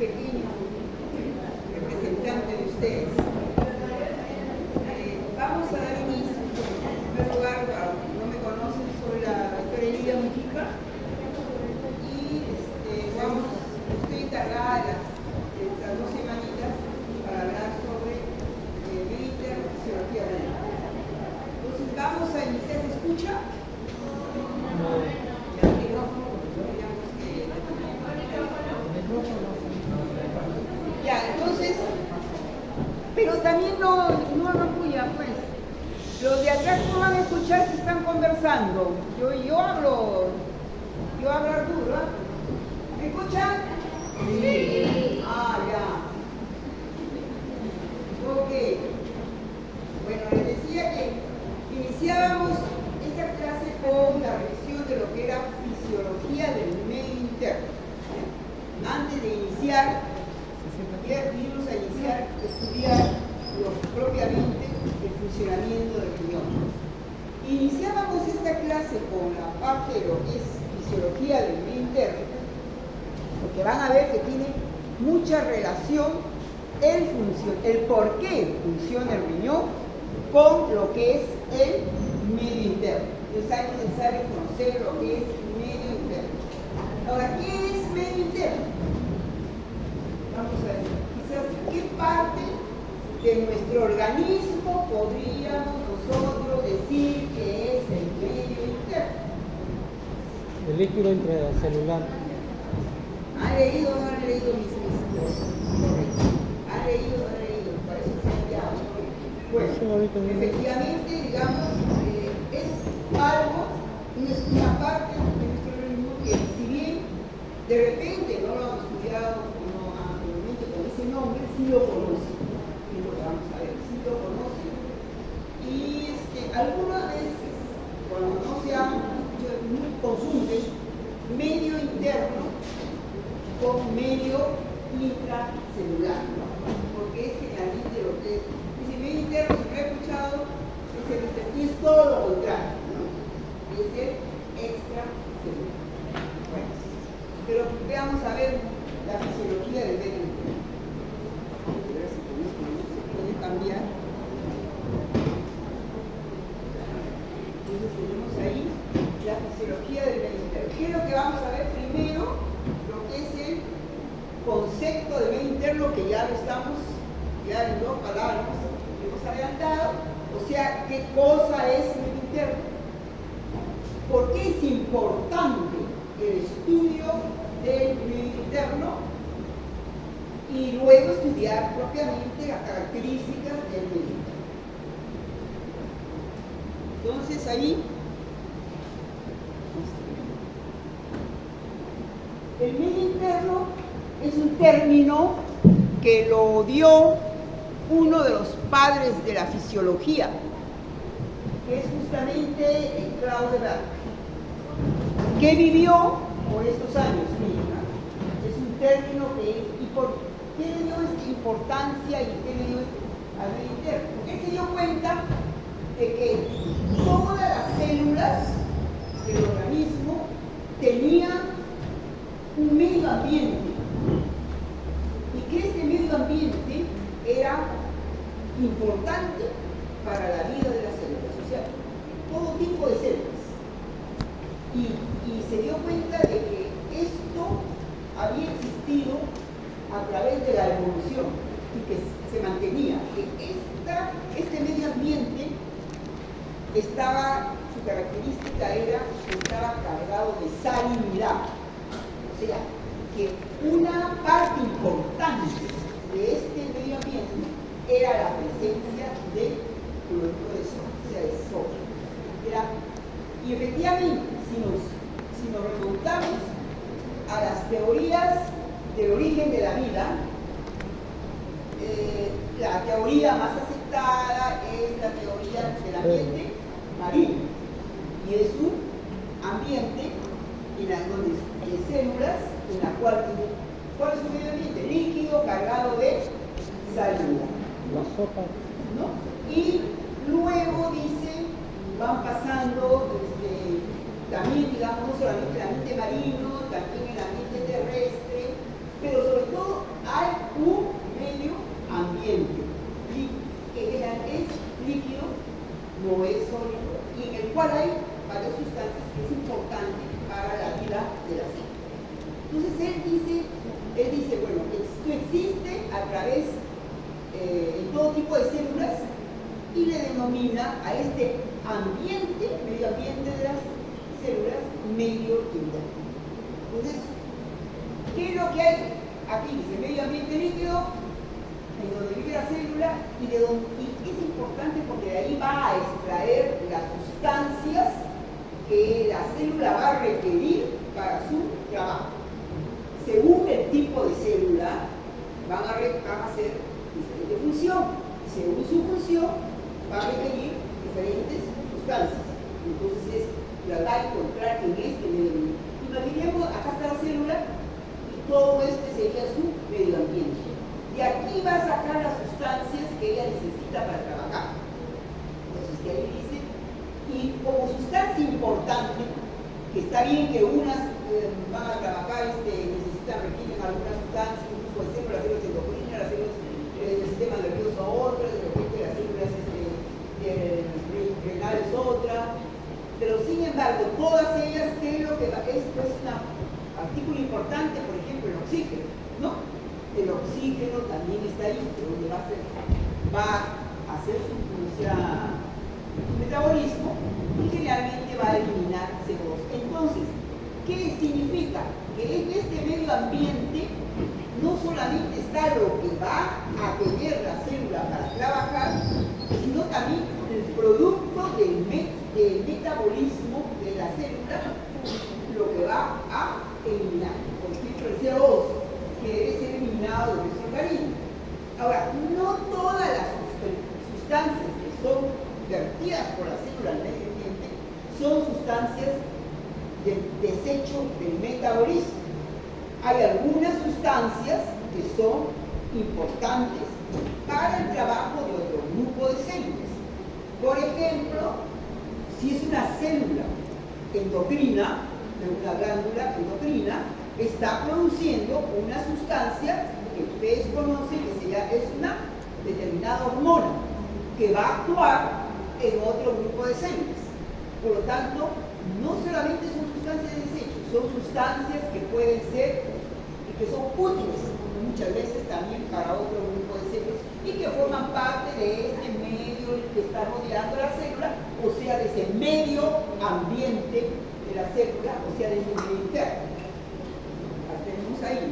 pequeño representante de ustedes. Vamos a dar inicio. En primer lugar, para los que no me conocen, soy la doctora Lidia Mujica y estoy encargada de estas 2 semanitas para hablar sobre Mediter, fisiología médica. Entonces vamos a iniciar. ¿Se escucha? Ya, entonces, pero también no apoya, pues. Los de atrás no van a escuchar si están conversando. Yo hablo duro. ¿Me escuchan? Sí. Ah, ya. Ok. Bueno, les decía que iniciábamos esta clase con la revisión de lo que era fisiología del medio interno. Antes de iniciar, vinimos a estudiar propiamente el funcionamiento del riñón. Iniciábamos esta clase con la parte de lo que es fisiología del medio interno, porque van a ver que tiene mucha relación el por qué funciona el riñón con lo que es el medio interno. Entonces es necesario conocer lo que es medio interno. Ahora, ¿qué es medio interno? Vamos a ver, quizás qué parte de nuestro organismo podríamos nosotros decir que es el medio interno. El líquido intracelular. ¿Han leído o no han leído mis ¿Han leído o no han leído? Para eso se han enviado. Bueno, efectivamente, digamos, es algo, una parte de nuestro organismo que, si bien de repente no lo han estudiado anteriormente con ese nombre, sí lo conocen. Y lo vamos a ver, sí lo conocen. Y algunas veces, cuando no se confunden medio interno con medio intracelular, ¿no? Porque es generalmente lo que es. Dice medio interno, si no he escuchado, es todo lo contrario, ¿no? Es el extracelular. Bueno, pero veamos a ver la fisiología del medio interno. A ver si con esto se puede cambiar. Entonces tenemos ahí la fisiología del medio interno. ¿Qué es lo que vamos a ver primero? Lo que es el concepto de medio interno, que ya lo estamos, ya en 2 palabras hemos adelantado. O sea, ¿qué cosa es medio interno? ¿Por qué es importante el estudio del medio interno? Y luego estudiar propiamente las características del medio interno. Entonces ahí, el medio interno es un término que lo dio uno de los padres de la fisiología, que es justamente Claude Bernard, que vivió por estos años. Es un término que, ¿y por qué le dio esta importancia y qué le dio al medio interno? Porque él se dio cuenta de que todas las células del organismo tenían un medio ambiente, y que este medio ambiente era importante para la vida de las células, o sea, todo tipo de células. Y se dio cuenta de que esto había existido a través de la evolución y que se mantenía, que este medio ambiente su característica era que estaba cargado de salinidad. O sea, que una parte importante de este medio ambiente era la presencia de cloruro de sodio, o sea, de sodio. Y efectivamente, si nos remontamos a las teorías del origen de la vida, la teoría más aceptada es la teoría del ambiente marino, y es un ambiente de células en la cual ¿cuál es su medio ambiente? Líquido cargado de salinidad. La sopa. ¿No? Y luego dice, van pasando también, digamos, no solamente el ambiente marino, también el ambiente terrestre, pero sobre todo él dice, bueno, esto existe a través de todo tipo de células y le denomina a este ambiente, medio ambiente de las células, medio interno. Entonces, ¿qué es lo que hay aquí? Dice medio ambiente líquido, en donde vive la célula, y es importante porque de ahí va a extraer las sustancias que la célula va a requerir para su trabajo. Según el tipo de célula, van a hacer diferente función. Según su función, va a requerir diferentes sustancias. Entonces, la va a encontrar en este medio ambiente. Imaginemos, acá está la célula, y todo este sería su medio ambiente. De aquí va a sacar las sustancias que ella necesita para trabajar. Entonces, que ahí dice, y como sustancia importante, que está bien que unas van a trabajar, requieren algunas sustancias, un grupo de células, las células endocrinas, las células del sistema nervioso otras, de repente las células renales otra, pero sin embargo, todas ellas, ¿qué es lo que va? Esto es un artículo importante, por ejemplo, el oxígeno, ¿no? El oxígeno también está ahí, donde va a hacer su metabolismo y generalmente va a eliminar CO2. Entonces, ¿qué significa? Que en este medio ambiente no solamente está lo que va a tener la célula para trabajar, sino también el producto del metabolismo de la célula, lo que va a eliminar. Por ejemplo, el CO2, que debe ser eliminado de nuestro organismo. Ahora, no todas las sustancias que son vertidas por la célula al medio ambiente son sustancias del desecho del metabolismo. Hay algunas sustancias que son importantes para el trabajo de otro grupo de células. Por ejemplo, si es una célula endocrina, de una glándula endocrina, está produciendo una sustancia que ustedes conocen que es una determinada hormona que va a actuar en otro grupo de células. Por lo tanto, no solamente son sustancias de desecho, son sustancias que pueden ser y que son útiles muchas veces también para otro grupo de células y que forman parte de este medio que está rodeando la célula, o sea, de ese medio ambiente de la célula, o sea, de su medio interno. Las tenemos ahí.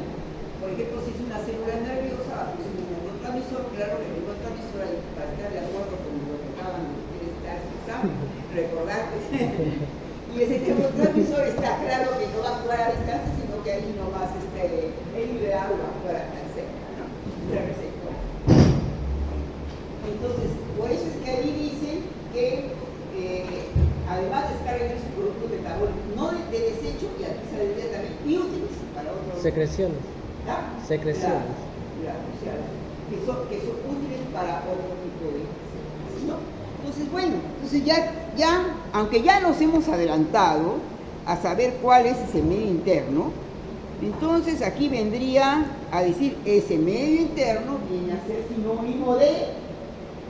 Por ejemplo, si es una célula nerviosa, pues un neurotransmisor, claro que el neurotransmisor, para estar de acuerdo con lo que acaban de ustedes estar recordar que y ese neurotransmisor está claro que no va a actuar a distancia, sino que ahí nomás es liberado para la célula, ¿no? El receptor. Entonces, por eso es que ahí dicen que además descargan su producto metabólico, no de desecho, y aquí saldría también, y útiles para otros. Secreciones. ¿Ah? Secreciones. Claro, o sea, que son útiles para otro tipo de células, ¿no? Entonces, bueno, ya, aunque ya nos hemos adelantado a saber cuál es ese medio interno, entonces aquí vendría a decir ese medio interno viene a ser sinónimo de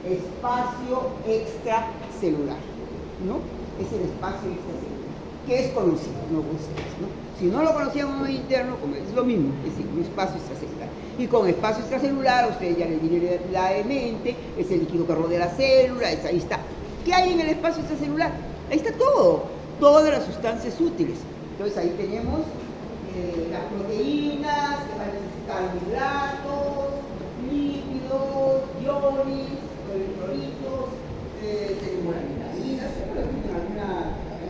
espacio extracelular, ¿no? Es el espacio extracelular, que es conocido, ¿no? Ustedes, ¿no? Si no lo conocíamos medio interno, como es lo mismo, es decir, un espacio extracelular. Y con espacio extracelular, a ustedes ya les viene la mente, es el líquido que rodea la célula, ahí está. ¿Qué hay en el espacio extracelular? Ahí está todo, todas las sustancias útiles. Entonces ahí tenemos las proteínas, que van a necesitar hidratos, lípidos, iones, electrolitos, tenemos las vitaminas,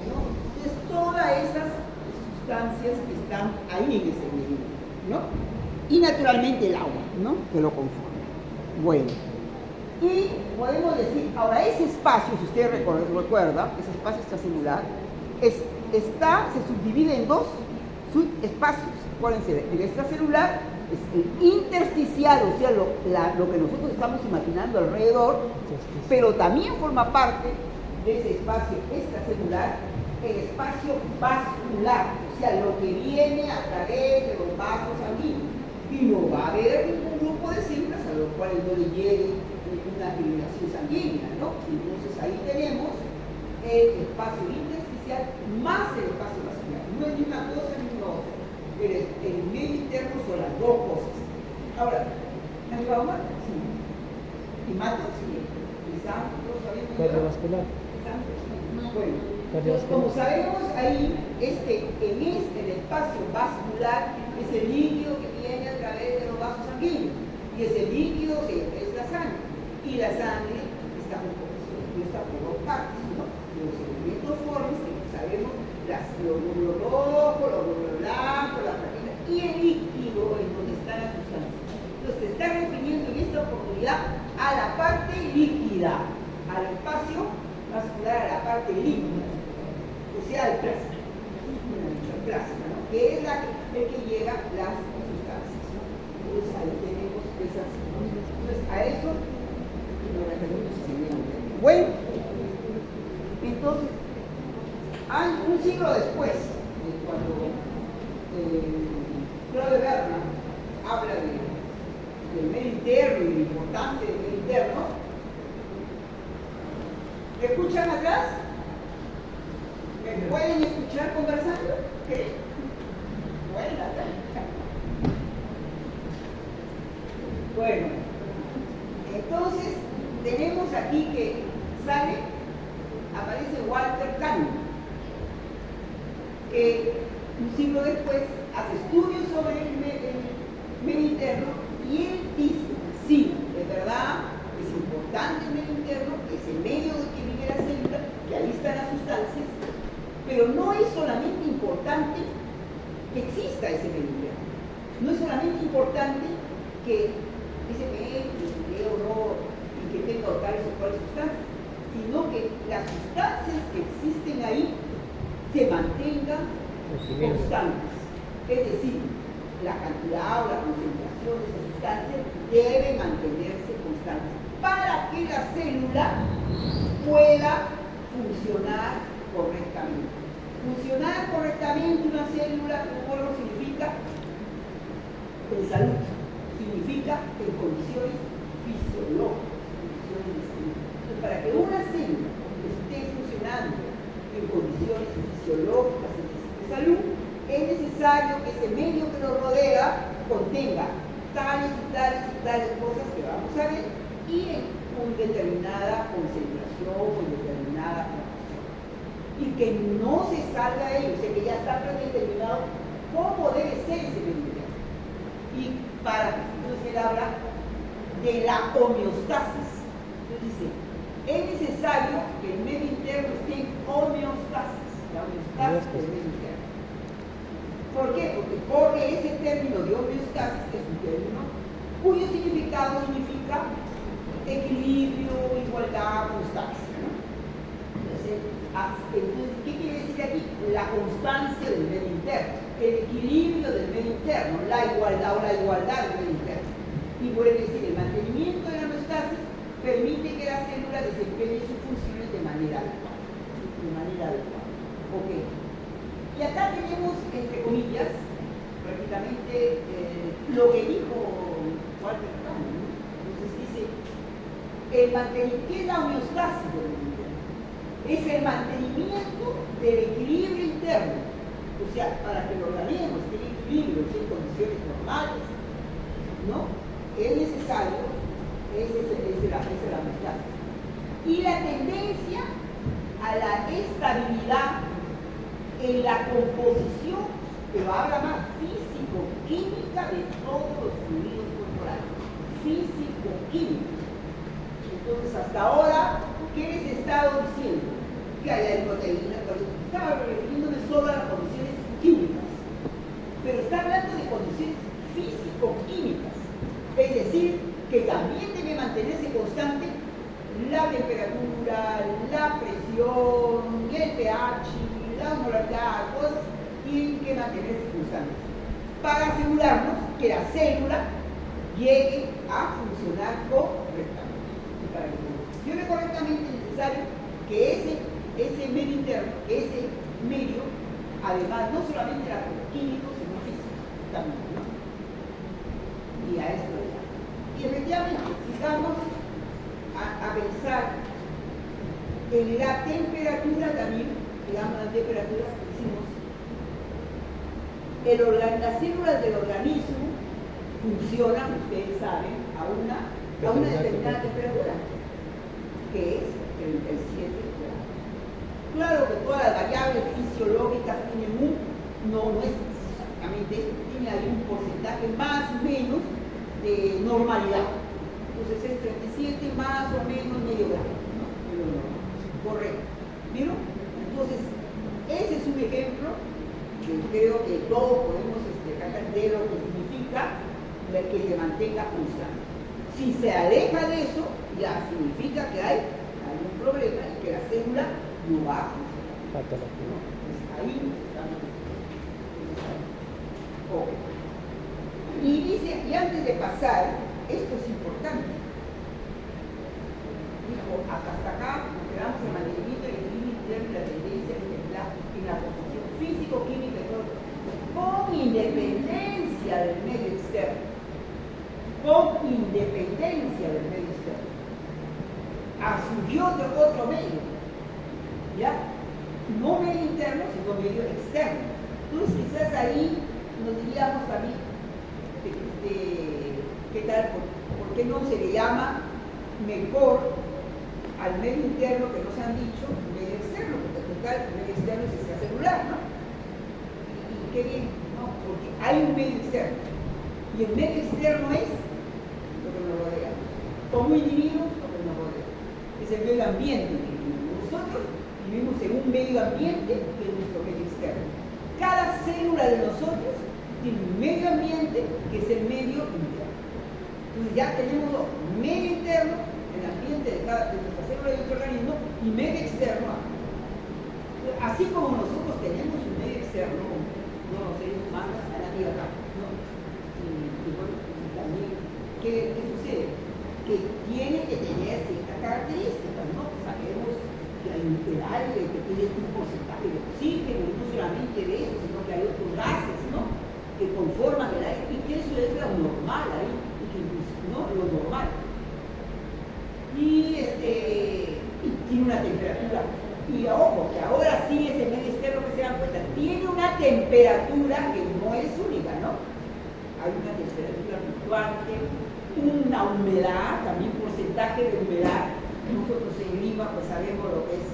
¿no? Entonces todas esas sustancias que están ahí en ese medio, ¿no? Y naturalmente el agua, ¿no? Que lo conforma. Bueno, y podemos decir, ahora ese espacio, si usted recuerda, ese espacio extracelular, se subdivide en dos espacios. Acuérdense, el extracelular es el intersticial, o sea, lo que nosotros estamos imaginando alrededor, pero también forma parte de ese espacio extracelular el espacio vascular, o sea, lo que viene a través de los vasos sanguíneos. Y no va a haber ningún grupo de células a los cuales no le llegue una irrigación sanguínea, ¿no? Entonces ahí tenemos el espacio intersticial más el espacio vascular. No es ni una cosa ni una otra. El medio interno son las dos Ahora, ¿me ayuda Omar? Sí. ¿Y Mato? Sí. ¿Y Sam? ¿Todos sabemos? Cardiovascular. Bueno, Cardiovascular. como sabemos ahí, en el espacio vascular es el líquido que viene a través de los vasos sanguíneos. Y ese líquido es la sangre. Y la sangre está compuesta por dos partes, ¿no? Los elementos formes, que sabemos, los glóbulos rojos, los glóbulos blancos, las plaquetas, y el líquido en donde están las sustancias. Entonces, se está refiriendo en esta oportunidad a la parte líquida, al espacio vascular, a la parte líquida, o sea, al plasma, al plasma, ¿no? Que es el que llega las sustancias, ¿no? Entonces, ahí tenemos esas cosas. Entonces, a eso nos referimos siguiente. Bueno, entonces, un siglo después, cuando Claude Bernard habla del medio interno y la importancia del medio interno, ¿me escuchan atrás? ¿Me pueden escuchar conversando? ¿Qué? Bueno, entonces tenemos aquí que aparece Walter Cannon, que un siglo después hace estudios sobre el medio interno y él dice, sí, de verdad, es importante el medio interno, es el medio que vive la célula, que ahí están las sustancias, pero no es solamente importante que exista ese medio interno, no es solamente importante que ese medio, o no, y que tenga tales o cuales sustancias, sino que las sustancias que existen ahí se mantengan constantes. Es decir, la cantidad o la concentración de esas sustancias debe mantenerse constante para que la célula pueda funcionar correctamente. Funcionar correctamente una célula, ¿cómo significa? En salud, significa en condiciones fisiológicas, condiciones de salud. Entonces, para que una célula esté funcionando en condiciones fisiológicas y de salud, es necesario que ese medio que nos rodea contenga tales y tales y tales cosas que vamos a ver y en una determinada concentración o en determinada proporción. Y que no se salga de ello, o sea que ya está predeterminado cómo debe ser ese medio interno. Y entonces él habla de la homeostasis. Entonces dice, es necesario que el medio interno esté en homeostasis, la homeostasis del medio interno. ¿Por qué? Porque ese término de homeostasis es un término cuyo significado significa equilibrio, igualdad, constancia, ¿no? Entonces, ¿qué quiere decir aquí? La constancia del medio interno, el equilibrio del medio interno, la igualdad o la igualdad del medio interno. Y vuelve a decir, el mantenimiento de la homeostasis permite que la célula desempeñe sus funciones de manera adecuada. Ok. Y acá tenemos, entre comillas, prácticamente lo que dijo Walter Cannon, ¿no? Entonces dice, ¿qué es la homeostasis del medio interno? Es el mantenimiento del equilibrio interno. O sea, para que el organismo esté en equilibrio, esté en condiciones normales, ¿no? Es necesario, esa es la homeostasis. Y la tendencia a la estabilidad en la composición, pero habla más físico-química de todos los fluidos corporales. Físico-química. Entonces, hasta ahora, ¿qué les he estado diciendo? Que hay proteínas, estaba refiriéndome solo a las condiciones químicas, pero está hablando de condiciones físico-químicas, es decir, que también debe mantenerse constante la temperatura, la presión, el pH, la osmolaridad, cosas tienen que mantenerse constantes para asegurarnos que la célula llegue a funcionar correctamente. Y para que funcione correctamente es necesario que ese medio interno, ese medio, además no solamente era químico, sino físico también, ¿no? Y a esto ya. Y efectivamente, si vamos a pensar en la temperatura también, digamos la temperatura, decimos, las células del organismo funcionan funcionan, ustedes saben, a una determinada temperatura, que es 37 grados. Claro que todas las variables fisiológicas tienen no es exactamente esto, tiene ahí un porcentaje más o menos de normalidad. Entonces es 37 más o menos medio grado, ¿no? Correcto. ¿Vieron? Entonces, ese es un ejemplo que creo que todos podemos sacar de lo que significa que se mantenga constante. Si se aleja de eso, ya significa que hay un problema y que la célula no va a funcionar. ¿No? Pues ahí estamos. Okay. Y dice, y antes de pasar, esto es importante. Dijo, hasta acá nos quedamos en mantenimiento del equilibrio interno y la tendencia en la composición físico-química y todo, con independencia del medio externo. Con independencia del medio externo. Surgió otro medio, ¿ya? No medio interno, sino medio externo. Entonces quizás ahí nos diríamos también, ¿qué tal? ¿Por qué no se le llama mejor al medio interno que nos han dicho medio externo? Porque total, el medio externo es el celular, ¿no? Y qué bien, ¿no? Porque hay un medio externo. Y el medio externo es lo que nos rodea. Como individuos, lo que nos rodea. Es el medio ambiente que vivimos. Nosotros vivimos en un medio ambiente que es nuestro medio externo. Cada célula de nosotros tiene un medio ambiente que es el medio interno. Entonces ya tenemos medio interno, el ambiente de nuestra célula y nuestro organismo, y medio externo. Así como nosotros tenemos un medio externo, no los seres humanos a la Tierra, ¿no? Y bueno, también, ¿qué sucede? Que tiene que tener ciertas características, ¿no? Sabemos que hay un aire que tiene un porcentaje de oxígeno, y no solamente de eso, sino que hay otros gases, ¿no? Que conforman el aire, y que eso es lo normal ahí, y que, ¿no? Lo normal. Y tiene una temperatura. Y ojo, que ahora sí es el medio externo que se dan cuenta, tiene una temperatura que no es única, ¿no? Hay una temperatura fluctuante, una humedad, también porcentaje de humedad. Nosotros en Lima pues sabemos lo que es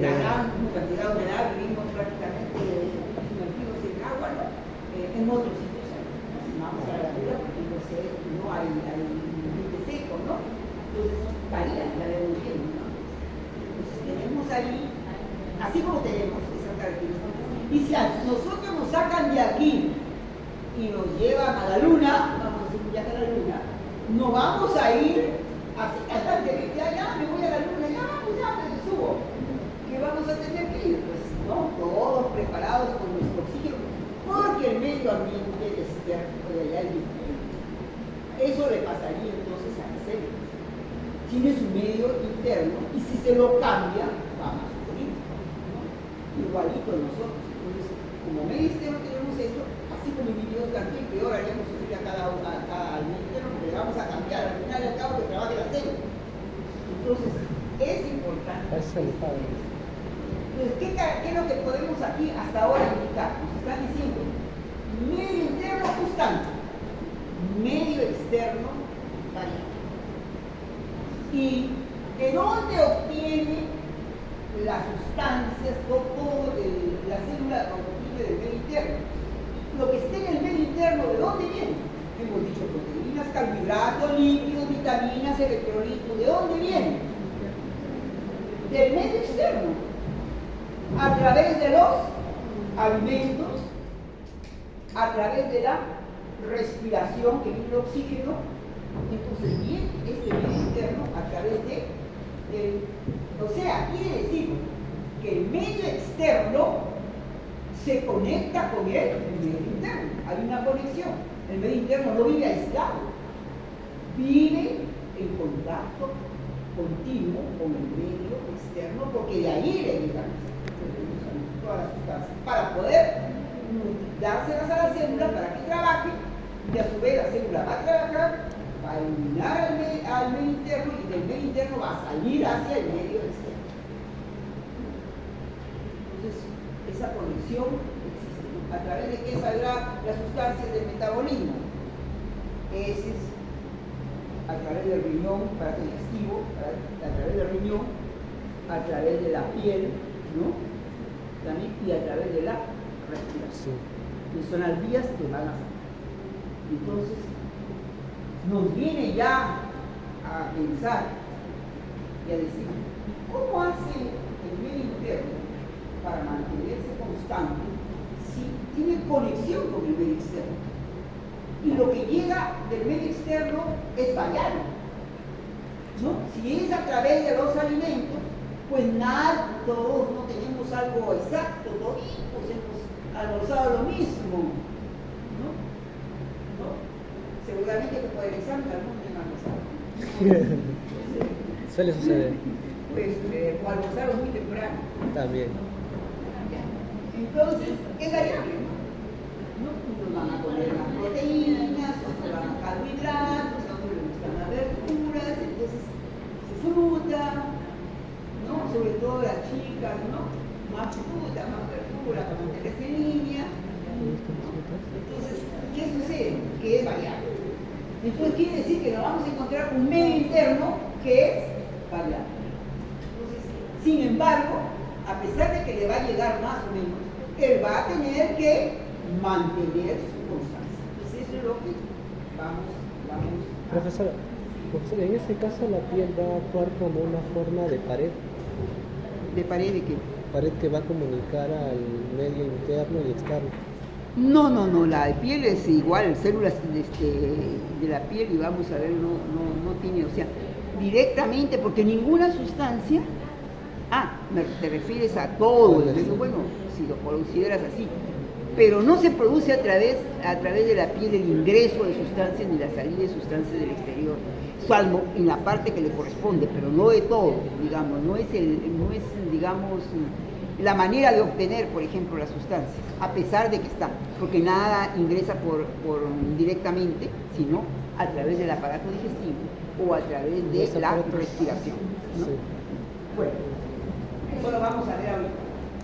la gran cantidad de humedad, vivimos prácticamente sumergidos en agua, ¿no? En otros sitios, ¿no? Si vamos a la altura, porque no hay límite seco, ¿no? Entonces varía la evolución, ¿no? Entonces tenemos ahí, así como tenemos esas características, y si nosotros nos sacan de aquí y nos llevan a la luna, vamos a hacer un viaje a la luna, no vamos a ir así constantemente, ya me voy a la luna, ya me subo. ¿Qué vamos a tener que ir? Pues no, todos preparados con nuestro oxígeno, porque el medio ambiente externo de allá es diferente. Eso le pasaría entonces a las células. Tiene su medio interno y si se lo cambia, vamos a sufrir, ¿no? Igualito nosotros. Entonces, como medio externo tenemos esto, así como individuos también, peor haríamos sufrir a cada medio interno, porque le vamos a cambiar al final y al cabo que trabaje la célula. Entonces, es importante. Entonces, ¿qué es lo que podemos aquí hasta ahora indicar? Nos están diciendo medio interno constante, medio externo variable. ¿Y de dónde obtiene las sustancias, todo la célula obtiene del medio interno? Lo que esté en el medio interno, ¿de dónde viene? Hemos dicho proteínas, carbohidratos, lípidos, vitaminas, electrolitos. ¿De dónde viene? Del medio externo. A través de los alimentos, a través de la respiración que viene el oxígeno. Entonces viene este medio interno a través o sea, quiere decir que el medio externo se conecta con el medio interno. Hay una conexión. El medio interno no vive aislado, vive en contacto continuo con el medio externo, porque de ahí le llegan todas las sustancias para poder dárselas a la célula para que trabaje, y a su vez la célula va a trabajar, va a eliminar al medio interno, y del medio interno va a salir hacia el medio externo. Entonces, esa conexión existe. ¿A través de qué saldrá las sustancias del metabolismo? heces a través del riñón, aparato digestivo, a través del riñón, a través de la piel, ¿no? También, y a través de la respiración. Y son las vías que van a salir. Entonces, nos viene ya a pensar y a decir, ¿cómo hace el medio interno para mantenerse constante si tiene conexión con el medio externo? Y lo que llega del medio externo es variable, ¿no? Si es a través de los alimentos, pues nada, todos no tenemos algo exacto, todos hemos almorzado lo mismo, ¿no? Seguramente que por el examen algunos han almorzado. Suele suceder. Pues o almorzaron muy temprano. También. Entonces, es variable, ¿no? Unos van a comer las proteínas, otros van a carbohidratos, a otros les gustan las verduras, entonces fruta, ¿no? Sobre todo las chicas, ¿no? Más fruta, más verdura, para mantenerse en línea. Entonces, ¿qué sucede? Que es variable. Entonces quiere decir que nos vamos a encontrar con un medio interno que es variable. Entonces, sin embargo, a pesar de que le va a llegar más o menos, él va a tener que mantener su constancia. Entonces eso es lo que vamos a... Profesora, en este caso la piel va a actuar como una forma de pared. ¿De pared de qué? Pared que va a comunicar al medio interno y externo. No, la piel es igual, células de la piel, y vamos a ver, no tiene, o sea, directamente, porque ninguna sustancia, te refieres a todo, bueno, si lo consideras así, pero no se produce a través de la piel el ingreso de sustancias ni la salida de sustancias del exterior, salvo en la parte que le corresponde, pero no de todo, digamos, no es digamos, la manera de obtener, por ejemplo, las sustancias, a pesar de que está, porque nada ingresa por directamente, sino a través del aparato digestivo o a través de la respiración, ¿no? Sí. Bueno, eso lo vamos a ver ahorita.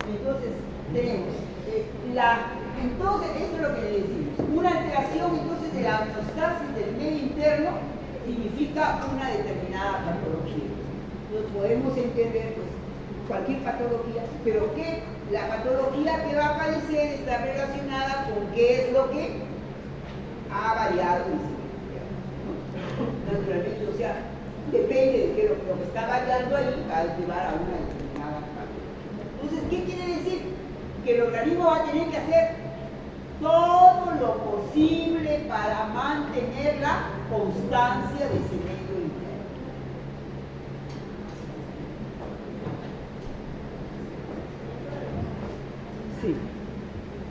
Entonces, tenemos entonces, esto es lo que le decimos. Una alteración entonces de la homeostasis del medio interno significa una determinada patología. Entonces podemos entender pues cualquier patología, pero que la patología que va a aparecer está relacionada con qué es lo que ha variado en sí, ¿no? Naturalmente, o sea, depende de que lo que está variando ahí va a llevar a una determinada patología. Entonces, ¿qué quiere decir? Que el organismo va a tener que hacer todo lo posible para mantener la constancia de ese medio interno. Sí.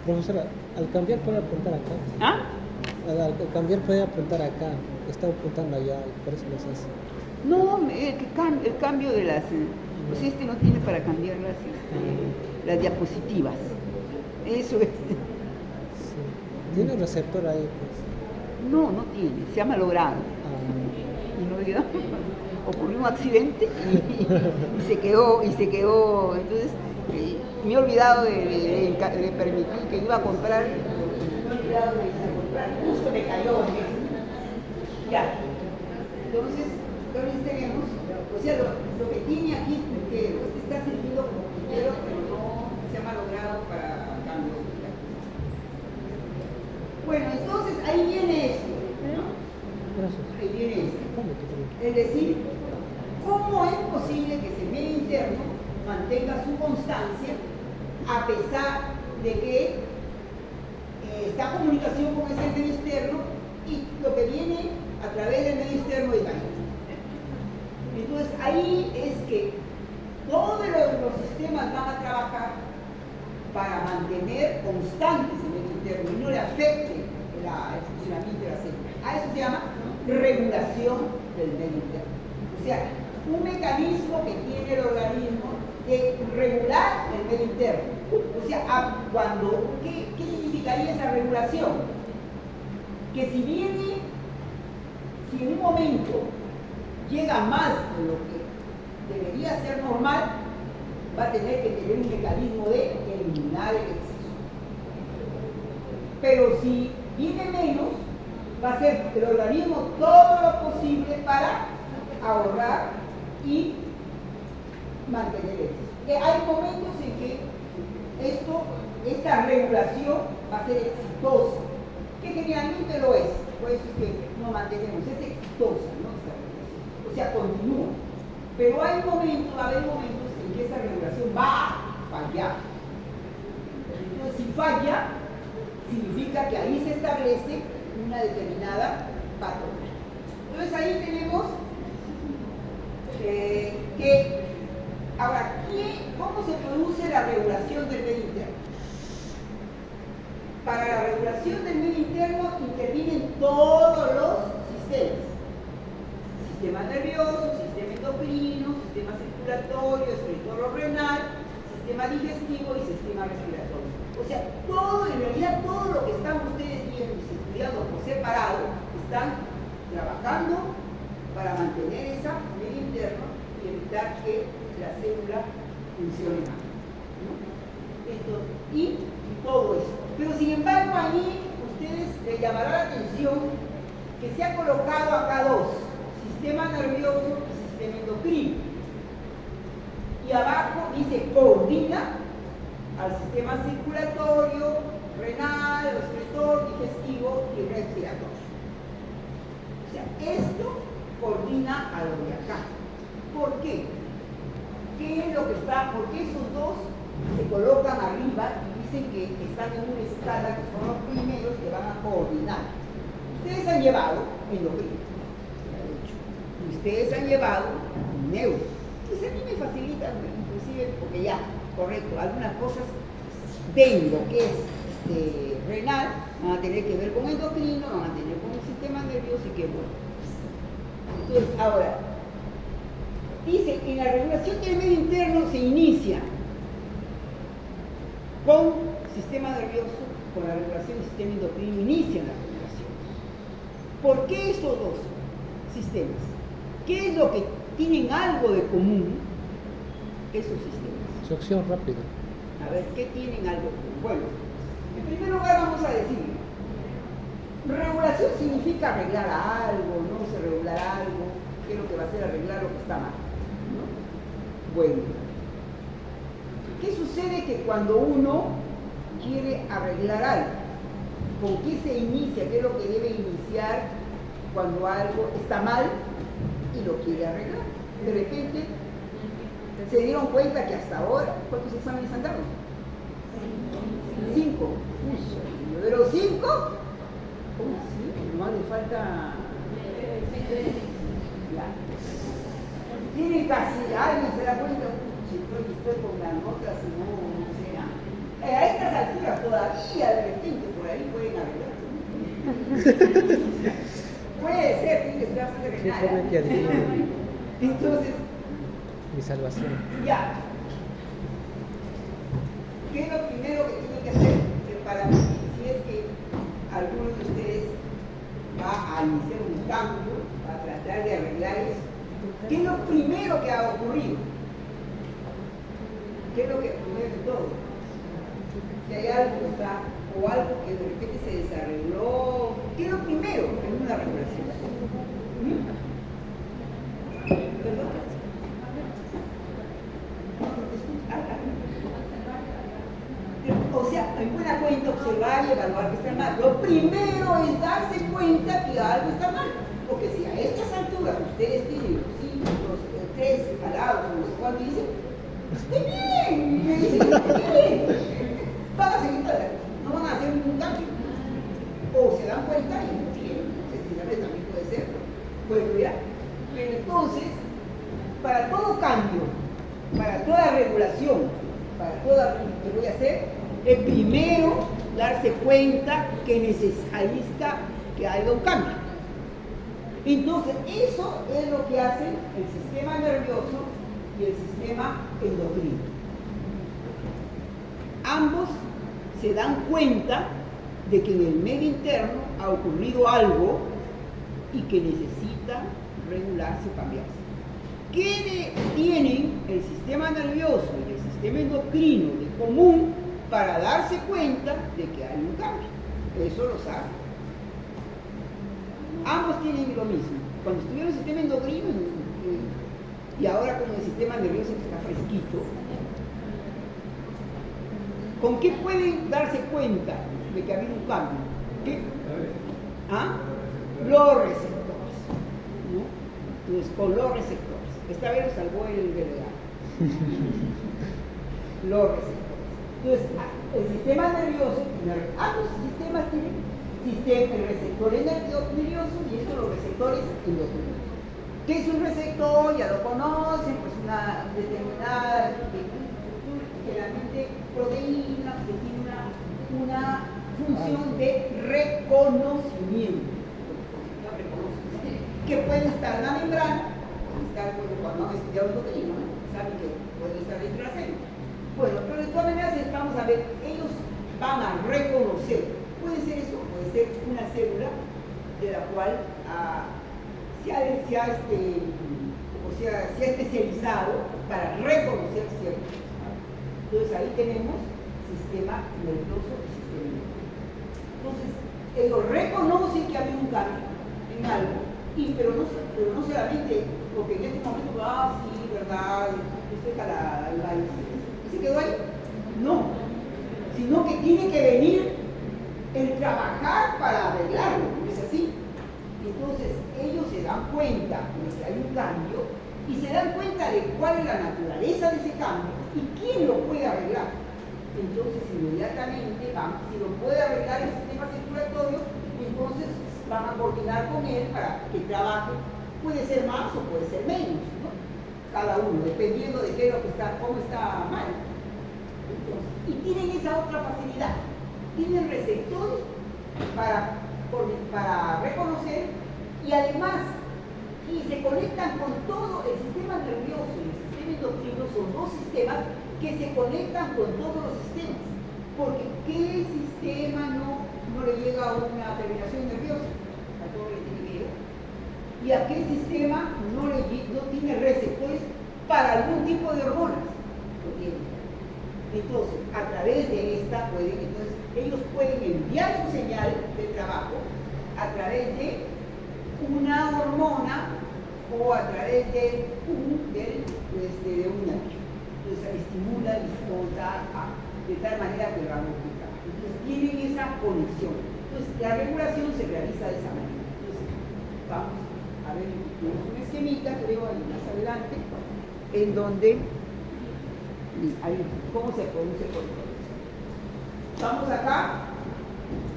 Profesora, al cambiar puede apuntar acá. ¿Ah? Al cambiar puede apuntar acá. Está apuntando allá, por eso los hace. No, el cambio de las... Pues no tiene para cambiar las diapositivas. Eso es. Sí. ¿Tiene un receptor ahí? Pues? No tiene, se ha malogrado. Y no digamos, ocurrió un accidente y se quedó, entonces me he olvidado de permitir que iba a comprar, justo me cayó. Ya. Entonces tenemos, o sea, lo que tiene aquí, que está sirviendo como puntero, pero no se ha malogrado para cambio. Bueno, entonces ahí viene esto, ¿no? Gracias. Ahí viene esto. Es decir, ¿cómo es posible que ese medio interno mantenga su constancia a pesar de que está en comunicación con ese medio externo y lo que viene a través del medio externo es variable? Entonces ahí es que todos los sistemas van a trabajar para mantener constante ese medio interno y no le afecte el funcionamiento de la célula. A eso se llama regulación del medio interno. O sea, un mecanismo que tiene el organismo de regular el medio interno. O sea, ¿qué significaría esa regulación? Que si en un momento llega más de lo que debería ser normal, va a tener que tener un mecanismo de eliminar el exceso. Pero si viene menos, va a hacer el organismo todo lo posible para ahorrar y mantener eso. Hay momentos en que esta regulación va a ser exitosa, que generalmente lo es, por eso es que no mantenemos, es exitosa, ¿no? O sea, continúa. Pero hay momentos, va a haber momentos en que esta regulación va a fallar. Entonces, si falla, significa que ahí se establece una determinada patología. Entonces ahí tenemos ahora, ¿cómo se produce la regulación del medio interno? Para la regulación del medio interno intervienen todos los sistemas. Sistema nervioso, sistema endocrino, sistema circulatorio, excretor renal, sistema digestivo y sistema respiratorio. O sea, en realidad todo lo que están ustedes viendo y estudiando por separado, están trabajando para mantener esa medio interno y evitar que la célula funcione mal, ¿no? Y todo eso. Pero sin embargo, ahí ustedes les llamará la atención que se ha colocado acá dos: sistema nervioso y sistema endocrino. Y abajo dice coordina al sistema circulatorio, renal, excretor, digestivo y respiratorio. O sea, esto coordina a lo de acá. ¿Por qué? ¿Qué es lo que está? ¿Por qué esos dos se colocan arriba y dicen que están en una escala que son los primeros que van a coordinar? Ustedes han llevado endocrino, y ustedes han llevado neuro. Entonces a mí me facilita, inclusive, porque ya, correcto, algunas cosas de lo que es renal van a tener que ver con endocrino, van a tener con el sistema nervioso y qué bueno. Entonces, ahora, dice que en la regulación del medio interno se inicia con sistema nervioso, con la regulación del sistema endocrino, inician la regulación. ¿Por qué estos dos sistemas? ¿Qué es lo que tienen algo de común esos sistemas? Su acción rápida. A ver, ¿qué tienen algo de común? Bueno, en primer lugar vamos a decir, regulación significa arreglar algo, no se regular algo, ¿qué es lo que va a hacer? Arreglar lo que está mal, ¿no? Bueno, ¿qué sucede? Que cuando uno quiere arreglar algo, ¿con qué se inicia? ¿Qué es lo que debe iniciar cuando algo está mal y lo quiere arreglar? De repente se dieron cuenta que hasta ahora, ¿cuántos exámenes han dado? 5. De los 5, sí, no le falta. Ya. Tiene casi, alguien se da cuenta, estoy con las notas, y no sé. A estas alturas todavía de repente por ahí pueden arreglar. Puede ser, tiene que estar renal. Entonces, mi salvación. Ya. ¿Qué es lo primero que tiene que hacer? Para mí, si es que alguno de ustedes va a iniciar un cambio, va a tratar de arreglar eso, ¿qué es lo primero que ha ocurrido? ¿Qué es lo que primero de todo? Si hay algo que está, o algo que de repente se desarregló, ¿qué es lo primero en una regulación? ¿Perdón? O sea, en buena cuenta observar y evaluar que está mal. Lo primero es darse cuenta que algo está mal. Porque si a estas alturas ustedes tienen los 5, los 3 alados, no sé cuánto, dicen, ¡esté bien! Me dicen, ¡esté bien! Van a seguir para no van a hacer ningún cambio. O se dan cuenta y no tienen. Efectivamente también puede ser. Bueno, ya. Pero entonces, para todo cambio, para toda regulación, para todo lo que voy a hacer, es primero darse cuenta que ahí está, que haya un cambio. Entonces, eso es lo que hacen el sistema nervioso y el sistema endocrino. Ambos se dan cuenta de que en el medio interno ha ocurrido algo y que necesita regularse o cambiarse. ¿Qué tienen el sistema nervioso y el sistema endocrino de común para darse cuenta de que hay un cambio? Eso lo saben. ambos tienen lo mismo. Cuando estuvieron en el sistema endocrino y ahora con el sistema nervioso que está fresquito, ¿con qué pueden darse cuenta de que ha habido un cambio? ¿Qué? ¿Ah? Los receptores, ¿no? Entonces, con los receptores. Esta vez lo salvó el delegado. Los receptores. Entonces, el sistema nervioso, ambos sistemas tienen el receptor nervioso y estos los receptores endocrinos. ¿Qué es un receptor? Ya lo conocen, pues una determinada, generalmente proteína que tiene una función de reconocimiento, que puede estar en la membrana, cuando han estudiado endocrino, ¿no? Saben que puede estar dentro de la célula. Bueno, pero de todas maneras vamos a ver, ellos van a reconocer, puede ser eso, puede ser una célula de la cual se ha especializado para reconocer ciertos. Entonces ahí tenemos sistema nervioso y sistema inmune. Entonces, ellos reconocen que ha habido un cambio en algo, pero no solamente porque en este momento, sí, verdad, estoy calada, y se quedó ahí. No, sino que tiene que venir el trabajar para arreglarlo, ¿no es así? Entonces, ellos se dan cuenta de que hay un cambio y se dan cuenta de cuál es la naturaleza de ese cambio y quién lo puede arreglar. Entonces, inmediatamente si lo puede arreglar el sistema circulatorio, entonces van a coordinar con él para que trabaje. Puede ser más o puede ser menos, ¿no? Cada uno, dependiendo de qué es lo que cómo está mal. Entonces, y tienen esa otra facilidad. Tienen receptores para reconocer y además se conectan con todo el sistema nervioso y el sistema endocrino. Son dos sistemas que se conectan con todos los sistemas, porque ¿qué sistema no le llega a una terminación nerviosa? A todo le tiene que llegar. ¿Y a qué sistema no tiene receptores para algún tipo de hormonas? Lo tiene. Entonces, a través de esta ellos pueden enviar su señal de trabajo a través de una hormona o a través de un nervio. Entonces estimula, disfruta de tal manera que va a multiplicar. Entonces tienen esa conexión. Entonces la regulación se realiza de esa manera. Entonces vamos a ver, tenemos un esquemita que veo ahí más adelante, en donde cómo se produce el control. Vamos acá,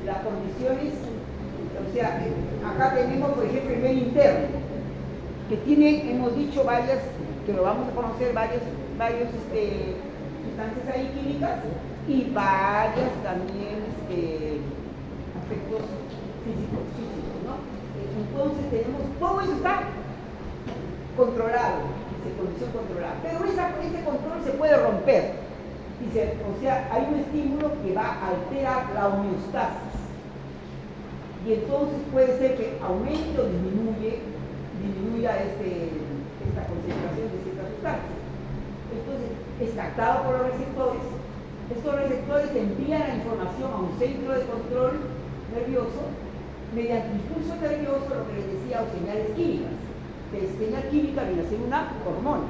las condiciones, o sea, acá tenemos por ejemplo el medio interno, que tiene, hemos dicho varias, que lo vamos a conocer, varios sustancias ahí químicas y varias también aspectos físicos, ¿no? Entonces tenemos, todo eso está controlado, condición controlada, pero ese control se puede romper. O sea, hay un estímulo que va a alterar la homeostasis y entonces puede ser que aumente o disminuya esta concentración de ciertas sustancias. Entonces, es captado por los receptores. Estos receptores envían la información a un centro de control nervioso mediante impulso nervioso, lo que les decía, o señales químicas. La señal química viene a ser una hormona.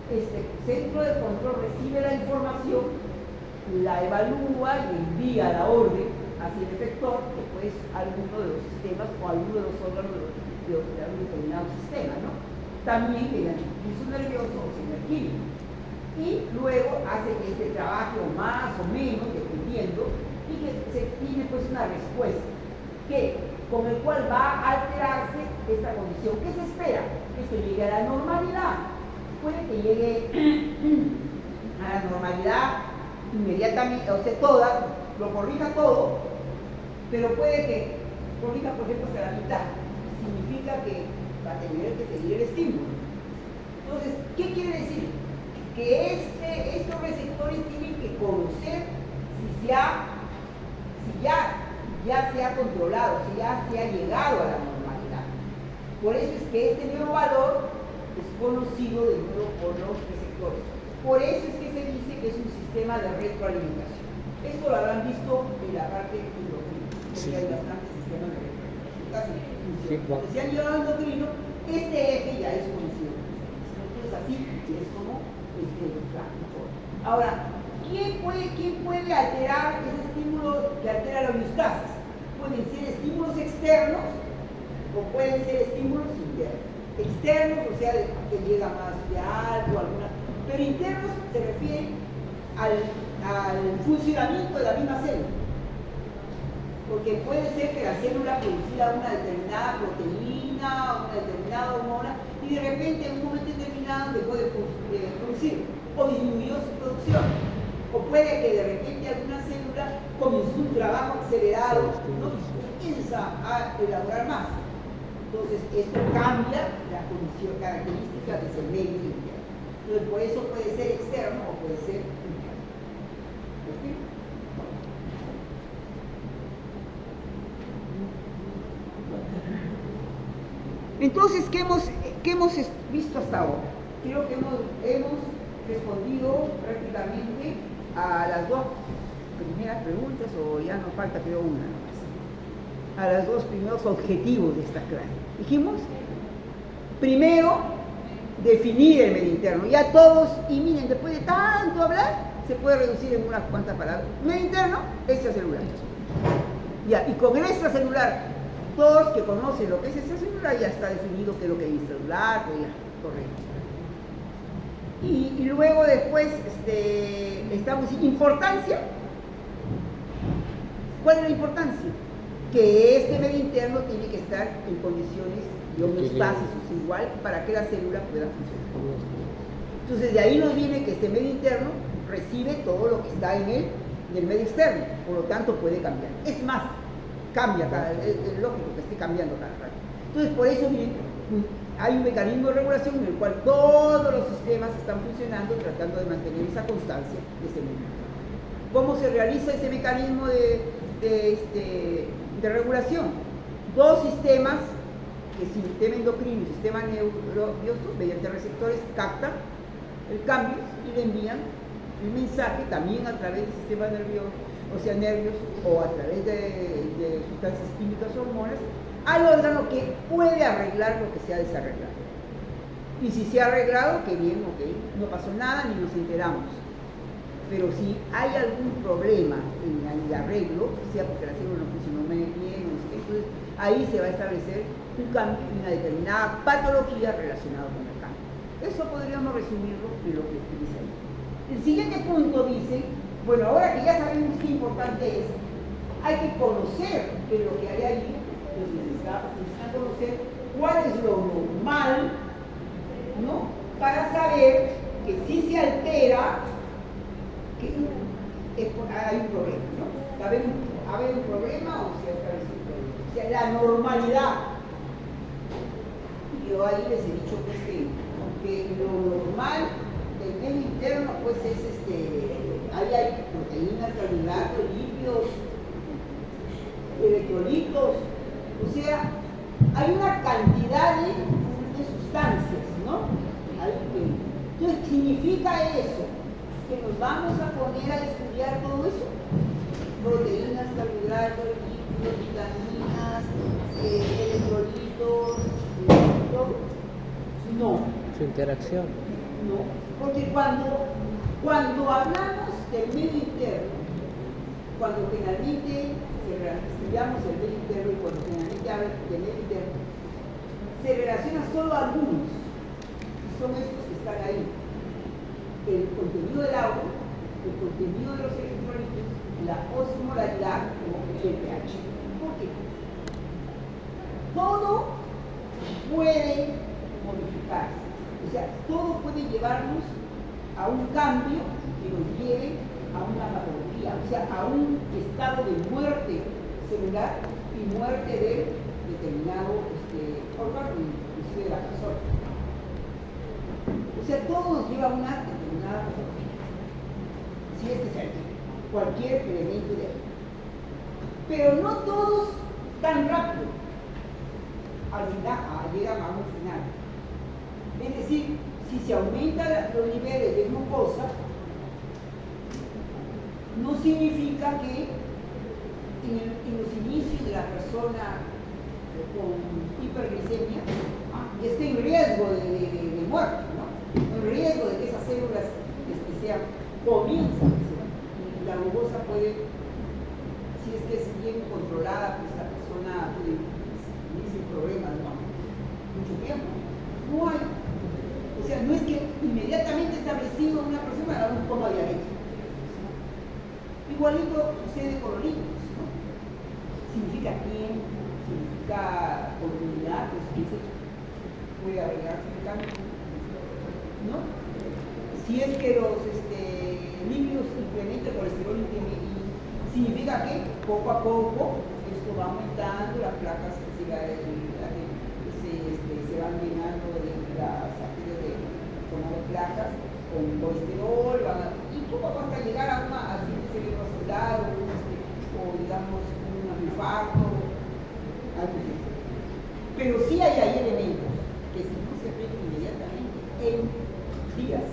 Este centro de control recibe la información, la evalúa y envía la orden hacia el efector, que pues alguno de los sistemas o alguno de los órganos de un determinado sistema, ¿no? También mediante impulso nervioso o señal química. Y luego hace que este trabaje o más o menos, dependiendo, y que se tiene pues una respuesta con el cual va a alterarse esta condición. ¿Qué se espera? Que esto llegue a la normalidad. Puede que llegue a la normalidad inmediatamente, o sea, lo corrija todo, pero puede que corrija, por ejemplo, hasta la mitad. Significa que va a tener que seguir el estímulo. Entonces, ¿qué quiere decir? Que estos receptores tienen que conocer si ya se ha controlado, si ya se ha llegado a la normalidad. Por eso es que este nuevo valor es conocido de nuevo por los receptores. Por eso es que se dice que es un sistema de retroalimentación. Esto lo habrán visto en la parte endocrina, porque hay bastantes sistemas de retroalimentación. feedback. Si han llevado endocrino, este eje ya es conocido. Entonces así es como mejor. Ahora, ¿quién puede alterar ese estímulo que altera la homeostasis? Pueden ser estímulos externos o pueden ser estímulos internos. Externos, o sea, que llega más de algo, alguna, pero internos se refieren al funcionamiento de la misma célula. Porque puede ser que la célula produciera una determinada proteína, una determinada hormona, y de repente en un momento determinado dejó de producir, o disminuyó su producción. O puede que de repente alguna célula comenzó un trabajo acelerado, ¿no? Comienza a elaborar más. Entonces, esto cambia la condición característica de ese medio interno. Entonces, por eso puede ser externo o puede ser interno. ¿Okay? Entonces, ¿qué hemos visto hasta ahora? Creo que hemos respondido prácticamente a las dos primeras preguntas, o ya nos falta creo una nomás. A los dos primeros objetivos de esta clase. Dijimos, primero, definir el medio interno. Ya todos, y miren, después de tanto hablar, se puede reducir en unas cuantas palabras. Medio interno, extracelular. Ya, y con el extracelular, todos que conocen lo que es extracelular, ya está definido qué es lo que es intracelular, pues ya, correcto. Y luego después estamos en importancia. ¿Cuál es la importancia? Que este medio interno tiene que estar en condiciones de homeostasis, o sea, igual, para que la célula pueda funcionar. Entonces de ahí nos viene que este medio interno recibe todo lo que está en el medio externo, por lo tanto puede cambiar. Es más, cambia, es lógico que esté cambiando cada rato. Entonces por eso miren, hay un mecanismo de regulación en el cual todos los sistemas están funcionando tratando de mantener esa constancia de ese medio. ¿Cómo se realiza ese mecanismo de regulación? Dos sistemas, que es el sistema endocrino y el sistema nervioso, mediante receptores captan el cambio y le envían el mensaje también a través del sistema nervioso, o sea, nervios, o a través de sustancias químicas o hormonas, al órgano que puede arreglar lo que se ha desarreglado. Y si se ha arreglado, qué bien, ok, no pasó nada ni nos enteramos. Pero si hay algún problema en el arreglo, sea porque la célula no funcionó bien, no sé qué, entonces ahí se va a establecer un cambio y una determinada patología relacionada con el cambio. Eso podríamos resumirlo en lo que dice ahí. El siguiente punto dice, bueno, ahora que ya sabemos qué importante es, hay que conocer que lo que hay allí, pues necesita conocer cuál es lo normal, ¿no? Para saber que si se altera, que hay un problema, ¿no? ¿Va a haber un problema o se establece un problema? O sea, la normalidad. Yo ahí les he dicho pues, que lo normal del medio interno pues es ahí hay proteínas, carbohidratos, lípidos, electrolitos, o sea, hay una cantidad de sustancias, ¿no? Entonces, significa eso, que nos vamos a poner a estudiar todo eso, proteínas, carbohidratos, lípidos, vitaminas, electrolitos, todo. No. Su interacción. No, porque cuando hablamos del medio interno, cuando generalmente estudiamos el medio interno y cuando generalmente hablan del medio interno, se relaciona solo a algunos, y son estos que están ahí. El contenido del agua, el contenido de los electrolitos, la osmolaridad o el pH. ¿Por qué? Todo puede modificarse. O sea, todo puede llevarnos a un cambio que nos lleve a una patología, o sea, a un estado de muerte celular y muerte de determinado órgano, inclusive de la persona. O sea, todo nos lleva a una determinada patología. Si es que se altera cualquier elemento de ahí. Pero no todos tan rápido llegan a un final. Es decir, si se aumentan los niveles de glucosa, no significa que en los inicios de la persona con hiperglicemia y esté en riesgo de muerte, ¿no? En riesgo de que esas células comiencen. Y la glucosa puede, si es que es bien controlada, pues la persona tiene problemas, ¿no? Mucho tiempo. No hay. O sea, no es que inmediatamente establecido una persona haga un coma diarético. Igualito sucede con los líquidos, ¿no? Significa tiempo, significa continuidad, pues que se puede agregarse el cambio, ¿no? Si es que los lípidos incrementan el colesterol significa que poco a poco esto va aumentando, las placas se van llenando de las arterias de placas con colesterol, y poco a poco hasta llegar a al siguiente cerebro vascular o digamos un infarto, algo así. Pero sí hay elementos que si no se ven inmediatamente en días,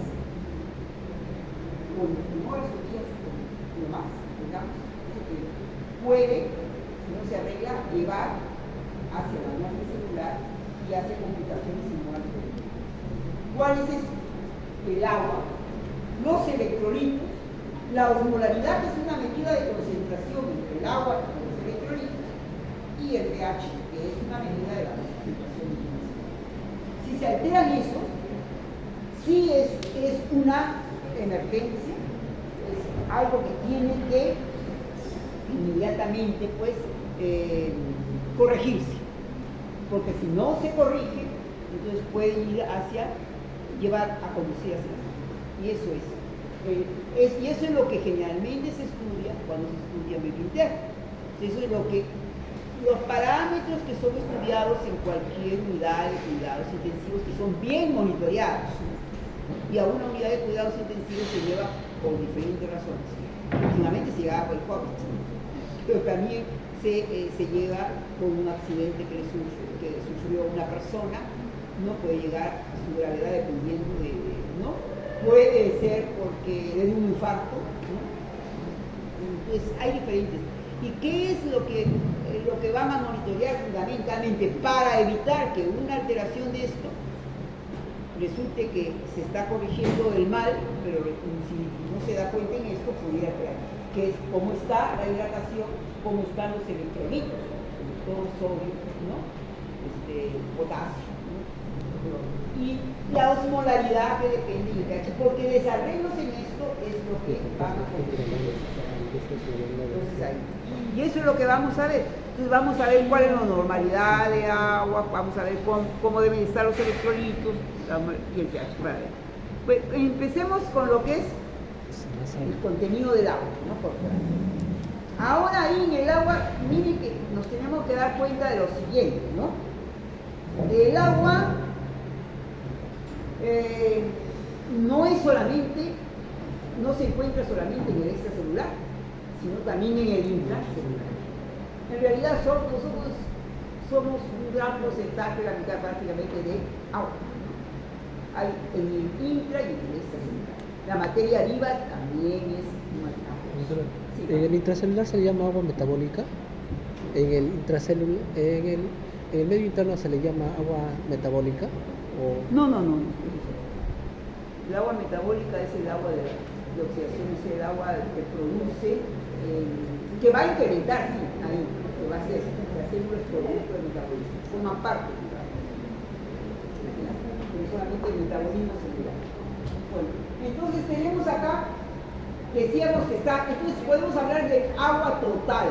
con tumores o días, o más, digamos, puede, si no se arregla, llevar hacia la muerte celular y hacia complicaciones inmunológicas. ¿Cuál es esto? El agua, los electrolitos, la osmolaridad, que es una medida de concentración entre el agua y los electrolitos, y el pH, que es una medida de la concentración de química. Si se alteran esos, sí es una emergencia, es algo que tiene que inmediatamente pues corregirse, porque si no se corrige, entonces puede ir hacia llevar a conducir hacia la muerte. Y eso y eso es lo que generalmente se estudia cuando se estudia medio interno. Eso es lo que los parámetros que son estudiados en cualquier unidad de cuidados intensivos, que son bien monitoreados, y a una unidad de cuidados intensivos se lleva por diferentes razones. Últimamente se llevaba por el COVID, pero también se lleva por un accidente que sufrió una persona, no puede llegar a su gravedad dependiendo ¿no? Puede ser porque le dio un infarto, ¿no? Entonces hay diferentes. ¿Y qué es lo que van a monitorear fundamentalmente para evitar que una alteración de esto resulte que se está corrigiendo el mal, pero si no se da cuenta en esto, pudiera crear, que es cómo está la hidratación, cómo están los electrolitos, sobre todo sodio, ¿no? Potasio, ¿no? Y la osmolaridad que depende del pH, porque desarreglos en esto es lo que van a corregir. Entonces ahí. Y eso es lo que vamos a ver. Entonces vamos a ver cuál es la normalidad de agua, vamos a ver cómo deben estar los electrolitos y el pH. Pues empecemos con lo que es el contenido del agua, ¿no? Ahora ahí en el agua, miren que nos tenemos que dar cuenta de lo siguiente, ¿no? El agua no se encuentra solamente en el extracelular, sino también en el intracelular. En realidad nosotros somos un gran porcentaje, la mitad prácticamente, de agua. Hay en el intra y en el extracelular. La materia viva también es una agua. Sí. ¿En el intracelular se le llama agua metabólica? ¿En el intracelular, en el medio interno se le llama agua metabólica? ¿O? No. El agua metabólica es el agua de oxidación, es el agua que produce, que va a incrementar, sí, ahí, que va a ser las células producto del metabolismo, forman parte del metabolismo, pero solamente el metabolismo celular. Bueno, entonces tenemos acá, decíamos que entonces podemos hablar del agua total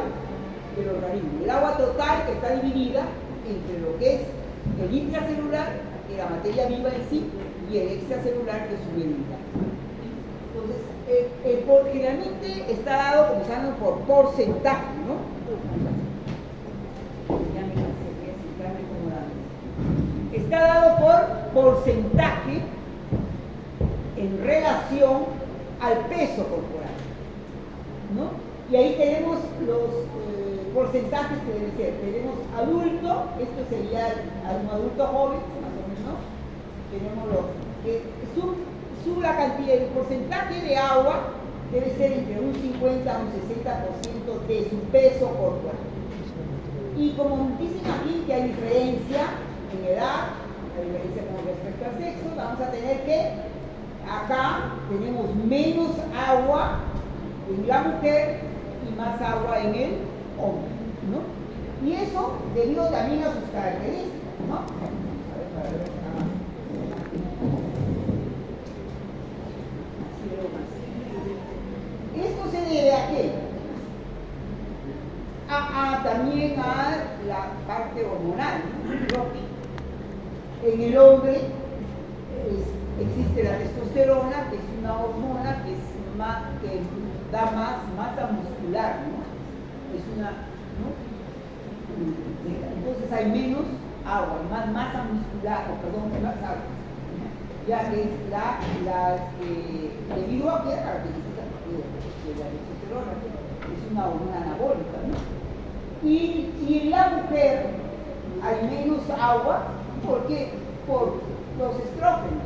del organismo, el agua total que está dividida entre lo que es el intracelular, que es la materia viva en sí, y el extracelular, que es su medio interno. Entonces, generalmente está dado, como saben, por porcentaje, ¿no? Está dado por porcentaje en relación al peso corporal, ¿no? Y ahí tenemos los porcentajes que deben ser. Tenemos adulto, esto sería un adulto joven, más o menos, ¿no? Tenemos la cantidad, el porcentaje de agua debe ser entre un 50 a un 60% de su peso corporal. Y como dicen aquí que hay diferencia en edad, hay diferencia con respecto al sexo, vamos a tener que acá tenemos menos agua en la mujer y más agua en el hombre, ¿no? Y eso debido también a sus características, ¿no? A ver, esto se debe a qué? También a la parte hormonal, ¿no? En el hombre existe la testosterona, que es una hormona que da más masa muscular, ¿no? Es una, ¿no? Entonces hay menos agua, más masa muscular, más agua, ya que es debido a qué característica de la testosterona, es una hormona anabólica, ¿no? Y en la mujer hay menos agua, ¿por qué? Por los estrógenos.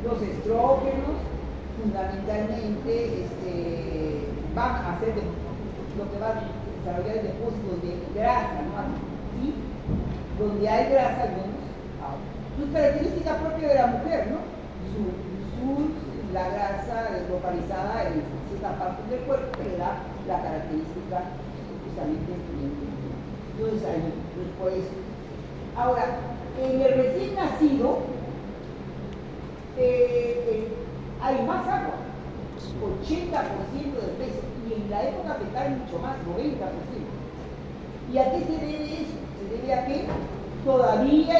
Los estrógenos fundamentalmente van a hacer lo que va a desarrollar depósitos de grasa, ¿no? Y donde hay grasa hay menos agua. Su característica propia de la mujer, ¿no? La grasa localizada en cierta parte del cuerpo que le da la característica justamente. Entonces ahí, por eso. Ahora, en el recién nacido hay más agua, 80% del peso, y en la época fetal mucho más, 90%. ¿Y a qué se debe eso? Se debe a que todavía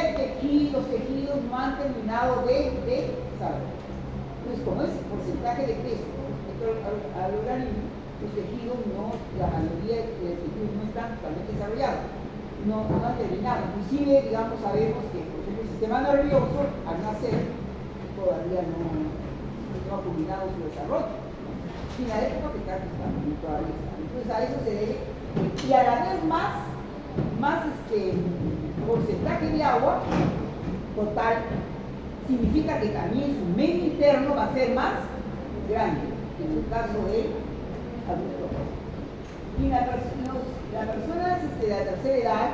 los tejidos no han terminado de desarrollar. Entonces, como ese porcentaje de peso al organismo, los tejidos la mayoría de los tejidos no están totalmente desarrollados, no han terminado. Inclusive, digamos, sabemos que, por ejemplo, el sistema nervioso, al nacer, todavía no ha culminado su desarrollo. Y en la época fetal todavía está. Entonces, a eso se debe. Y al haber más porcentaje de agua total, significa que también su medio interno va a ser más grande, en el caso de adultos. Y las personas de la tercera edad,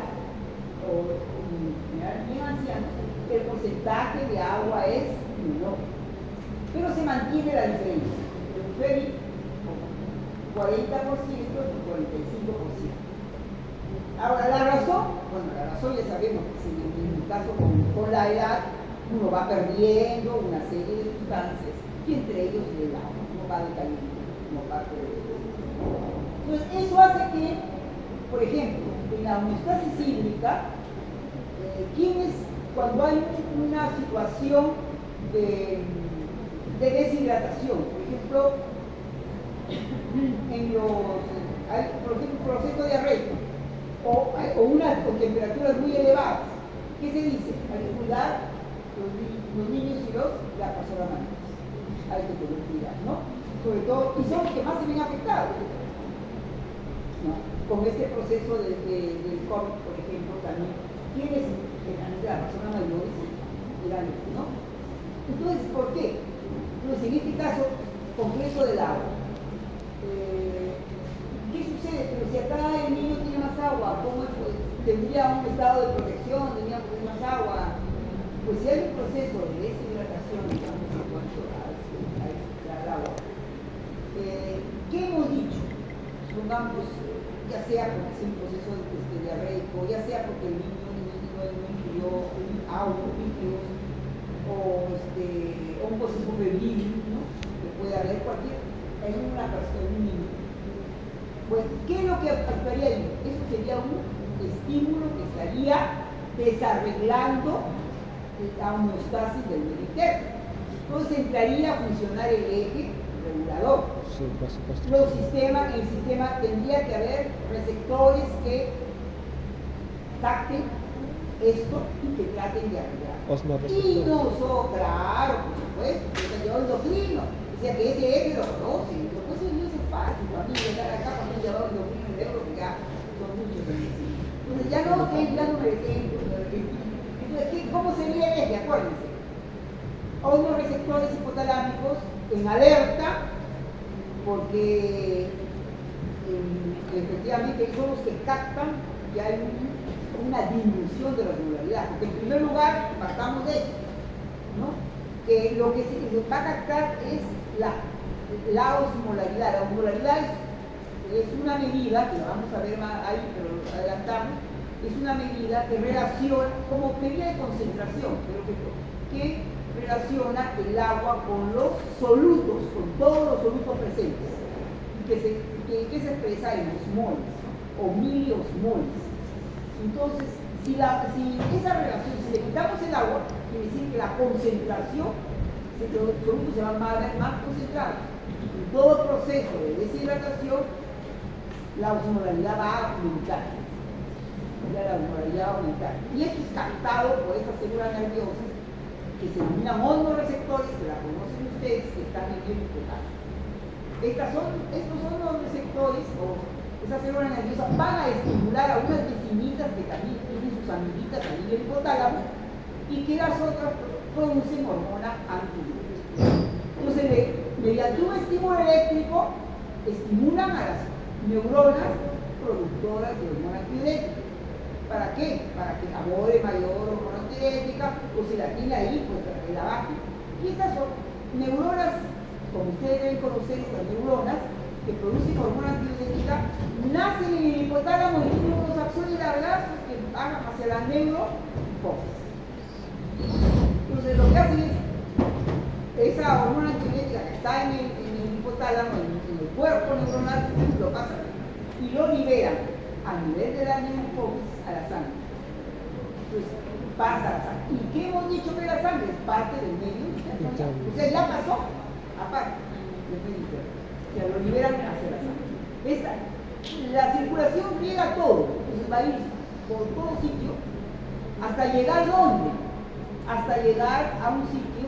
o en general bien ancianos, el porcentaje de agua es menor, pero se mantiene la diferencia entre mujer y 40% y 45%. Ahora, la razón ya sabemos que en el caso con la edad uno va perdiendo una serie de sustancias y entre ellos el agua, no va decayendo, no va perdiendo. Entonces, eso hace que, por ejemplo, en la homeostasis hídrica, cuando hay una situación de deshidratación, por ejemplo, hay por ejemplo, un proceso diarreico o temperaturas muy elevadas, ¿qué se dice? Hay que cuidar los niños y las personas mayores. Hay que tener cuidado, ¿no? Sobre todo, y son los que más se ven afectados, ¿no? Con este proceso del COVID, por ejemplo, también, ¿quiénes generalmente las personas mayores eran, ¿no? Entonces, ¿por qué? Entonces, en este caso concreto del agua, ¿qué sucede? Pero si acá el niño tiene más agua, ¿cómo tendría un estado de protección? Tendría más agua. Pues si hay un proceso de deshidratación, digamos, en cuanto al agua, ¿qué hemos dicho? Supongamos, ya sea porque es un proceso diarreico, ya sea porque el niño no ingirió agua, líquidos, o un proceso febril, ¿no? Que puede haber en una persona, en un niño. Pues, ¿qué es lo que actuaría ahí? Eso sería un estímulo que estaría desarreglando la homeostasis del medio interno. Entonces entraría a funcionar el eje regulador. Sí, por supuesto. En el sistema tendría que haber receptores que capten esto y que traten de arreglar. Y claro, por supuesto, yo endocrino, decía que ese eje lo conoce, después no es fácil, a mí llegar acá cuando he llevado endocrino y veo que ya son muchos años. Entonces ya no me detengo. Entonces, ¿cómo sería el eje? Acuérdense. Unos receptores hipotalámicos en alerta, porque efectivamente son los que captan que hay una disminución de la osmolaridad. Porque en primer lugar, partamos de eso, ¿no? Que lo que se va a captar es la osmolaridad. La osmolaridad es una medida, que la vamos a ver más ahí, pero lo adelantamos, es una medida que relaciona, como medida de concentración, pero que relaciona el agua con los solutos, con todos los solutos presentes, que se expresa en osmoles, ¿no? O miliosmoles. Entonces, si esa relación, si le quitamos el agua, quiere decir que la concentración, los solutos se van más concentrados. En todo proceso de deshidratación, la osmolaridad va a aumentar. La osmolaridad va a aumentar. Y esto es captado por estas células nerviosas que se denominan osmoreceptores, que la conocen ustedes, que están en el hipotálamo. Estos son los receptores, o esas células nerviosas van a estimular a unas vecinitas que también tienen sus amiguitas ahí en el hipotálamo y que las otras producen hormona antidiurética. Entonces, mediante un estímulo eléctrico, estimulan a las neuronas productoras de hormona antidiurética. ¿Para qué? Para que elabore mayor hormona antidiurética, o si la tiene ahí, pues que la baje. Y estas son neuronas, como ustedes deben conocer, estas neuronas que producen hormona antidiurética, nacen en el hipotálamo y tienen unos axones largazos que van hacia la neurohipófisis. Entonces, lo que hacen es, esa hormona antidiurética que está en el hipotálamo, en el cuerpo neuronal, lo pasan y lo liberan a nivel de la neurohipófisis a la sangre. Entonces, pasa a la sangre. ¿Y qué hemos dicho que la sangre es parte del medio interno? O sea, ya pasó, aparte del medio interno. O sea, lo liberan hacia la sangre. La circulación llega a todo, entonces va a ir por todo sitio, hasta llegar ¿dónde? Hasta llegar a un sitio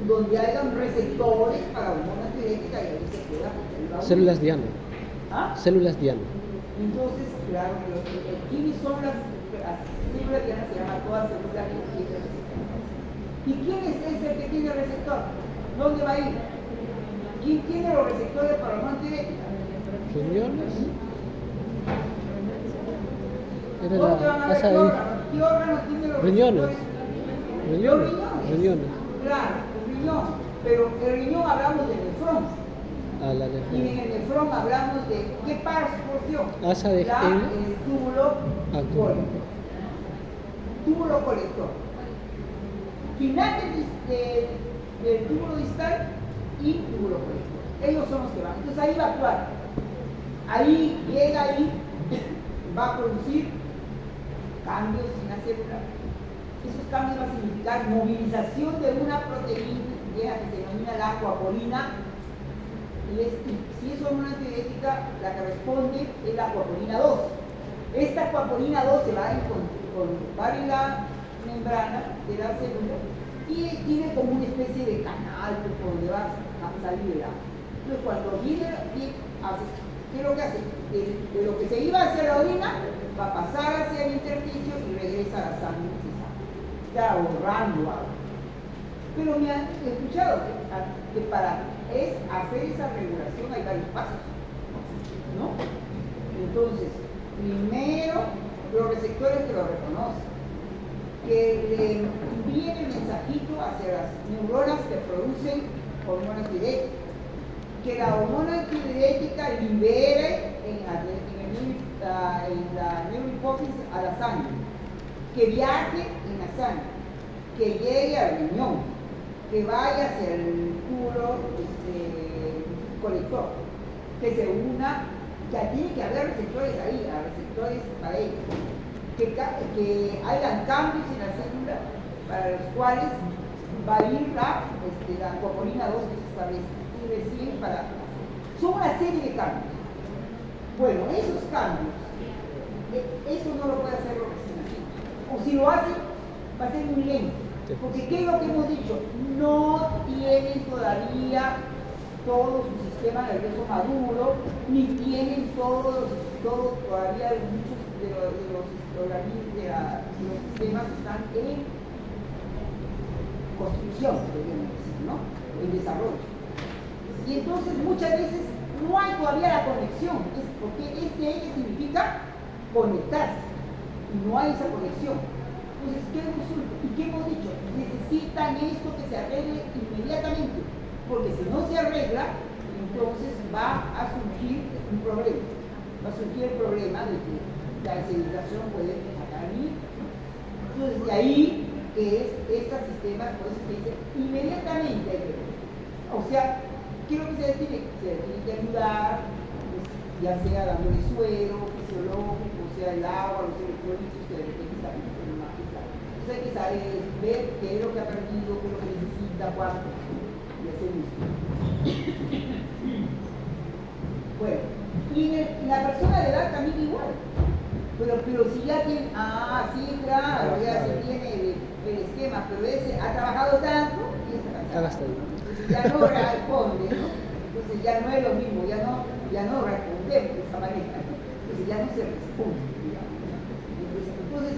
donde haya receptores para hormona antidiurética y ahí se queda. Células diana. ¿Ah? Células diana. Entonces, claro, ¿quiénes son las células dianas? Se llaman todas células que tienen receptores. ¿Y quién es el que tiene receptor? ¿Dónde va a ir? ¿Quién tiene los receptores para hormona antidiurética? Riñones. Era ¿Dónde van a ver qué órgano tiene los riñones. receptores? Riñones. Los Riñones. Claro, el riñón. Pero el riñón hablamos del nefrón. A la Y en el nefrón hablamos de qué porción. Asa de el túbulo colector. Túbulo colector. Final del túbulo distal y túbulo colector. Ellos son los que van. Entonces ahí va a actuar. Ahí llega ahí, va a producir cambios en la célula. Esos cambios van a significar movilización de una proteína que se denomina la aquaporina. Y si es hormona antidiurética, la que responde es la aquaporina 2. Esta aquaporina 2 se va a incorporar en la membrana de la célula y tiene como una especie de canal por donde va a salir el agua. Entonces, cuando viene, ¿qué es lo que hace? De lo que se iba hacia la orina, va a pasar hacia el intersticio y regresa a la sangre. Está ahorrando agua. Pero me han escuchado que para hacer esa regulación hay varios pasos, ¿no? Entonces, primero, los receptores que lo reconocen, que le envíen el mensajito hacia las neuronas que producen hormona antidiurética, que la hormona antidiurética libere en la neurohipófisis a la sangre, que viaje en la sangre, que llegue al riñón, que vaya hacia el túbulo colector, que se una, ya tiene que haber receptores ahí, receptores para ellos, que hayan cambios en la célula para los cuales va a ir la aquaporina 2 que se establece y recién son una serie de cambios. Bueno, esos cambios, eso no lo puede hacer los recién nacidos, o si lo hacen, va a ser muy lento. Porque ¿qué es lo que hemos dicho? No tienen todavía todo su sistema nervioso maduro, ni tienen todavía muchos de los sistemas están en construcción, podríamos decir, ¿no? En desarrollo. Y entonces muchas veces no hay todavía la conexión, porque este eje significa conectarse. y no hay esa conexión. Entonces, ¿qué resulta? ¿Y qué hemos dicho? Necesitan esto que se arregle inmediatamente, porque si no se arregla, entonces va a surgir un problema. Va a surgir el problema de que la civilización puede sacar el niño. Entonces, de ahí que es estos sistemas, pues, que dicen inmediatamente hay que ver. O sea, ¿qué es lo que se le tiene que ayudar? Pues, ya sea dándole suero, fisiológico, o sea, el agua, los electrolitos que de repente están en una pista. Entonces hay que saber, ver qué es lo que ha perdido, qué es lo que necesita, cuánto, y hacer mismo. Bueno, y en la persona de edad también igual. Pero si ya tiene, sí, claro, ya se tiene el esquema, pero ese ha trabajado tanto y está cansado. Entonces ya no responde, ¿no? Entonces ya no es lo mismo, ya no respondemos de esa manera, ¿no? Entonces ya no se responde, digamos. Entonces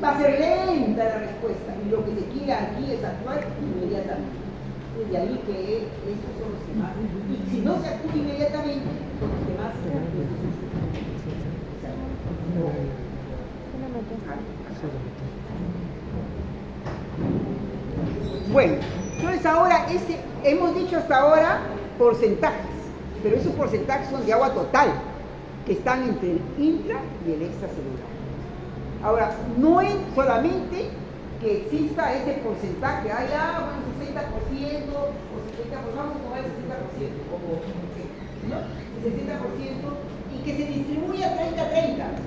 va a ser lenta la respuesta y lo que se quiere aquí es actuar inmediatamente. Entonces de ahí que estos son los que más, y si no se actúa inmediatamente, son los que más Bueno, entonces ahora hemos dicho hasta ahora porcentajes, pero esos porcentajes son de agua total, que están entre el intra y el extracelular. Ahora, no es solamente que exista ese porcentaje, bueno, 60% o 70%, vamos a tomar el 60%, ¿no? El 60%, y que se distribuya 30-30.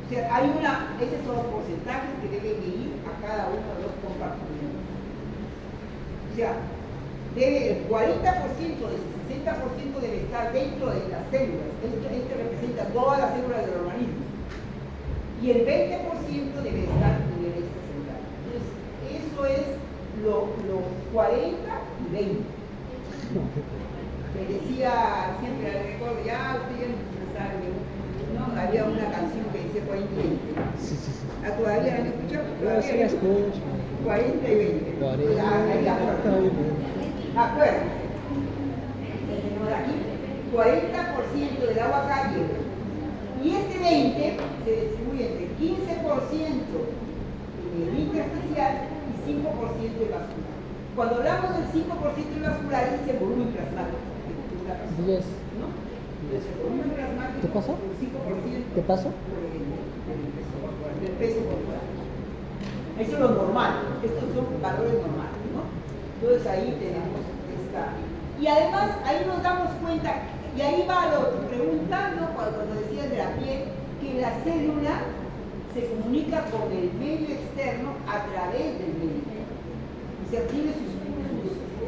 O sea, esos son los porcentajes que deben ir a cada uno de los compartimentos. O sea, el 40% del 60% debe estar dentro de las células. Este representa todas las células del organismo. Y el 20% debe estar en el extracelular. Entonces, eso es los 40 y 20. Me decía siempre, recuerdo, usted ya no sabe, ¿no? Había una canción que decía 40 y 20. Sí. ¿Todavía la han escuchado? Sí, la escucho. 40 y 20. 40. Acuérdense. Tenemos aquí 40% del agua caliente. Y este 20 se distribuye entre 15% en el intersticial y 5% en vascular. Cuando hablamos del 5% en vascular, ese es el volumen plasmático. ¿No? Entonces, el volumen plasmático. ¿Te pasó? El 5%. ¿Te pasó? Del peso corporal. Eso es lo normal. Estos son valores normales, ¿no? Entonces ahí tenemos esta. Y además ahí nos damos cuenta, y ahí va preguntando cuando decías de la piel, que la célula se comunica con el medio externo a través del medio. Y se obtiene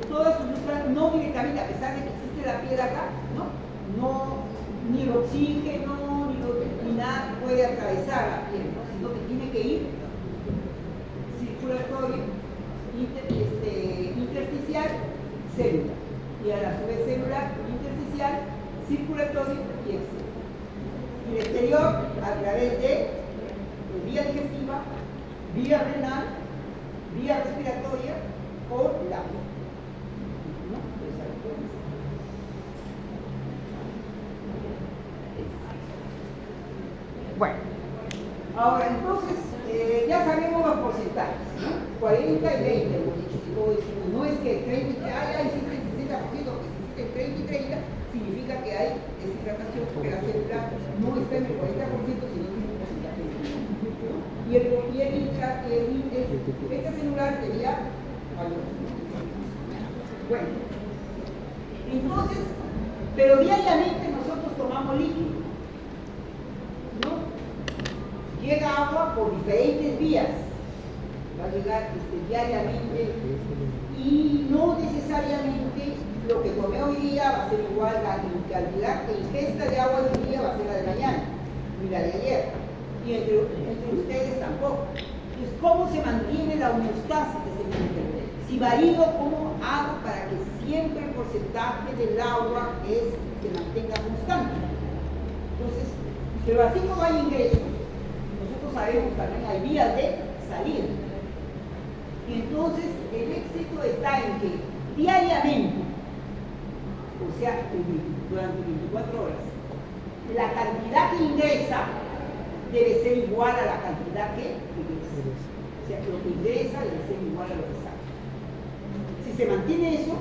todas sus sustancias, no directamente, a pesar de que existe la piel acá, ¿no? Ni el oxígeno, ni nada puede atravesar la piel, ¿no? Sino que tiene que ir circulatorio, intersticial, célula. Y a la su vez célula, intersticial, circulatorio y externo. Y el exterior a través de vía digestiva, vía renal, vía respiratoria o la piel. ¿No? Bueno, ahora entonces ya sabemos los porcentajes, ¿no? 40 y 20, hemos dicho, si todo eso, no es que 30, existe el 60%, porque si existe el 30 y 30, significa que hay deshidratación, porque la célula no está en el 40%, sino en un porcentaje. Y el extracelular sería mayor. Bueno, entonces, pero diariamente nosotros tomamos líquido, ¿no? Llega agua por diferentes vías, va a llegar diariamente y no necesariamente lo que tomé hoy día va a ser igual a la cantidad que ingesta de agua de hoy día va a ser la de mañana ni la de ayer, y entre ustedes tampoco. Entonces, ¿cómo se mantiene la homeostasis de ese líquido? Si varío, ¿cómo hago para que siempre el porcentaje del agua se mantenga constante? Entonces, pero así como hay ingresos, nosotros sabemos también hay vías de salida. Y entonces el éxito está en que diariamente, o sea, durante 24 horas, la cantidad que ingresa debe ser igual a la cantidad que ingresa. O sea, lo que ingresa debe ser igual a lo que sale. Si se mantiene eso,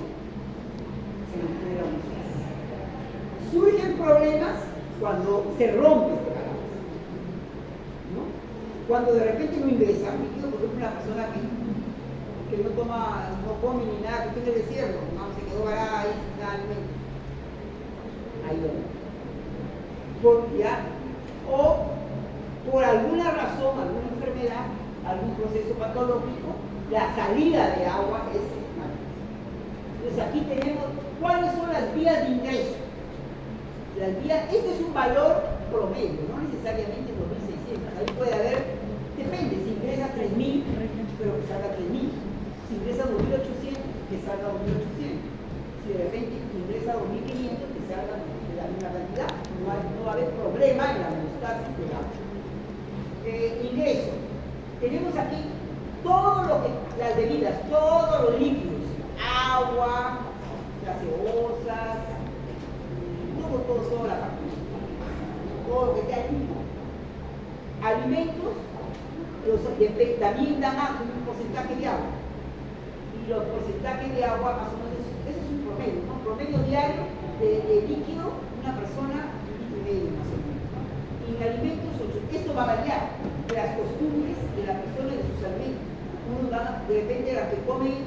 se mantiene la homogeneidad. Surgen problemas cuando se rompe este balance, ¿no? Cuando de repente no ingresa líquido, por ejemplo, una persona que no toma, no come ni nada, que está en el desierto, no, se quedó varada ahí sin nada de alimento. Ahí va. O por alguna razón, alguna enfermedad, algún proceso patológico, la salida de agua es mala. Entonces aquí tenemos cuáles son las vías de ingreso. Las vías, este es un valor promedio, no necesariamente 2.600. Ahí puede haber, depende, si ingresa 3.000, pero que salga 3.000. Si ingresa 2.800, que salga 2.800. Si de repente ingresa 2.500, que salga de la misma cantidad. No va a haber problema en la homeostasis del agua. Ingreso. Tenemos aquí todo lo que, las bebidas, todos los líquidos, agua, gaseosas, todo la parte, todo lo que sea líquido. Alimentos, también dan un porcentaje de agua. Y los porcentajes de agua, más o menos, ese es un promedio, ¿no? Promedio diario de líquido, una persona, 1,5 litros más o menos, ¿no? Y en alimentos, 8. Esto va a variar de las costumbres de la persona y de sus alimentos. Depende de las que comen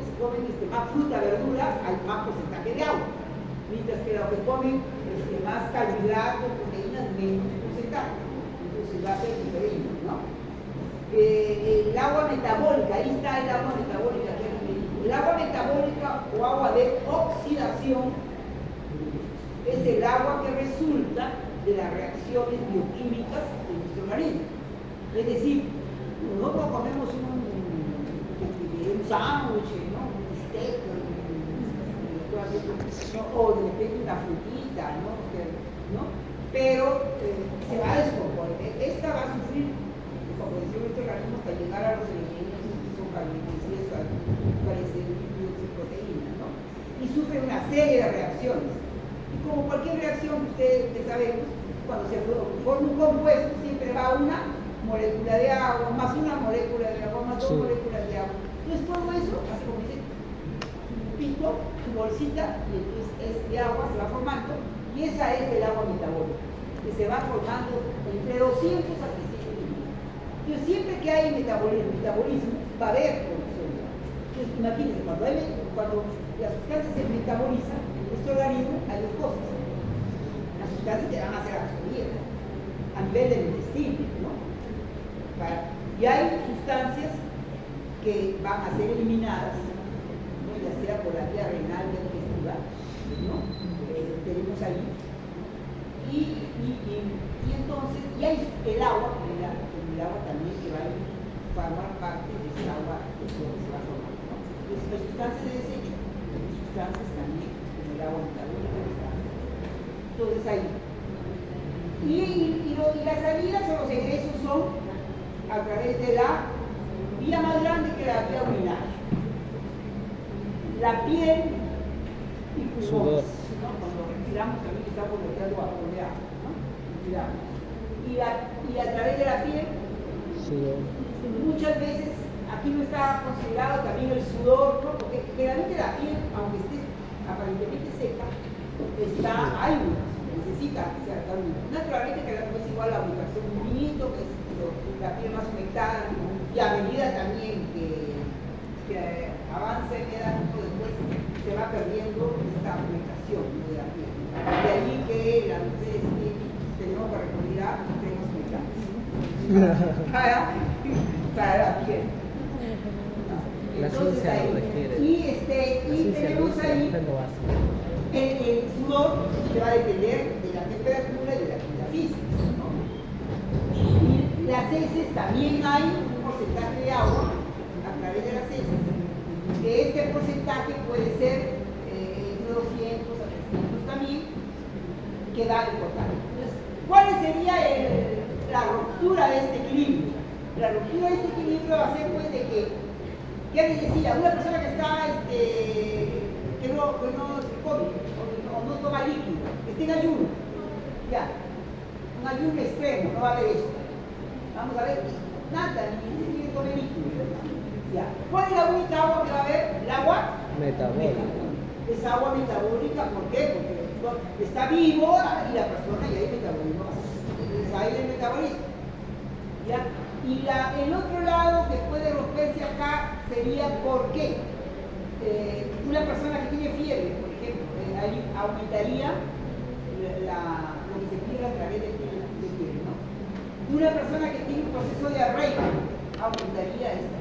más fruta, verdura, hay más porcentaje de agua. Mientras que los que comen más carbohidratos, proteínas, menos porcentaje. Entonces va a ser diferente, ¿no? El agua metabólica, ahí está el agua metabólica. El agua metabólica o agua de oxidación es el agua que resulta de las reacciones bioquímicas de nuestro organismo. Es decir, nosotros comemos un sándwich, ¿no? Un bistec, o de repente una frutita, ¿no? Pero se va a descomponer. Esta va a sufrir descomposición de nuestro organismo hasta llegar a los elementos que son carbohidratos, parecer lípidos y proteínas, ¿no? Y sufre una serie de reacciones. Y como cualquier reacción que ustedes sabemos, cuando se forma un compuesto, siempre va una molécula de agua, más una molécula de agua, más 2 moléculas de agua. Entonces todo eso, así como dice, su pico, su bolsita, y entonces este agua se va formando, y esa es el agua metabólica, que se va formando entre 200 a 300 mililitros. Entonces siempre que hay metabolismo, va a haber producción de agua. Entonces imagínense, cuando las sustancias se metabolizan en nuestro organismo, hay dos cosas. Las sustancias que van a ser absorbidas a nivel del intestino, ¿no? Y hay sustancias que van a ser eliminadas, ¿no? Ya sea por la vía renal o digestiva, ¿no? Tenemos ahí. Y entonces, y hay el agua, el agua también que va a formar parte de ese agua que se va a formar, ¿no? Entonces, las sustancias de desecho, hay sustancias también, como el agua metabólica, entonces ahí. Y las salidas o los egresos son a través de la vía más grande que la vía urinaria. La piel y pulmones, ¿no? Cuando respiramos también estamos bloqueando vapor de agua, ¿no? Respiramos. Y a través de la piel, muchas veces aquí no está considerado también el sudor, ¿no? Porque generalmente la piel, aunque esté aparentemente seca, está húmeda, necesita cierta humedad. Naturalmente que no es igual a la ubicación de un niñito, que es la piel más humectada, y a medida también que avanza en edad, después se va perdiendo esta humectación de la piel. De ahí que las mujeres tenemos que recurrir a cremas humecantes para la piel. La Entonces, ciencia lo requiere. Y tenemos ahí el sudor, que va a depender de la temperatura y de la actividad física, ¿no? Y las heces también hay un porcentaje de agua a través de las heces, que este porcentaje puede ser entre 200 a 300 también, que da importante. Entonces, ¿cuál sería la ruptura de este equilibrio? La ruptura de este equilibrio va a ser pues de que, ya les decía, una persona que está que no se come o no toma líquido, que esté en ayuno, ya, un ayuno extremo, no va a haber eso. Vamos a ver, nada, ni se tiene que comer líquido. Ya. ¿Cuál es la única agua que va a haber? El agua Metabólica. Es agua metabólica, ¿por qué? Porque está vivo y la persona ya hay metabolismo. Entonces ahí el metabolismo. ¿Ya? Y el otro lado que puede romperse acá sería ¿por qué? Una persona que tiene fiebre, por ejemplo, ahí aumentaría lo que se pierde a través de fiebre, ¿no? Una persona que tiene un proceso de diarrea aumentaría esta.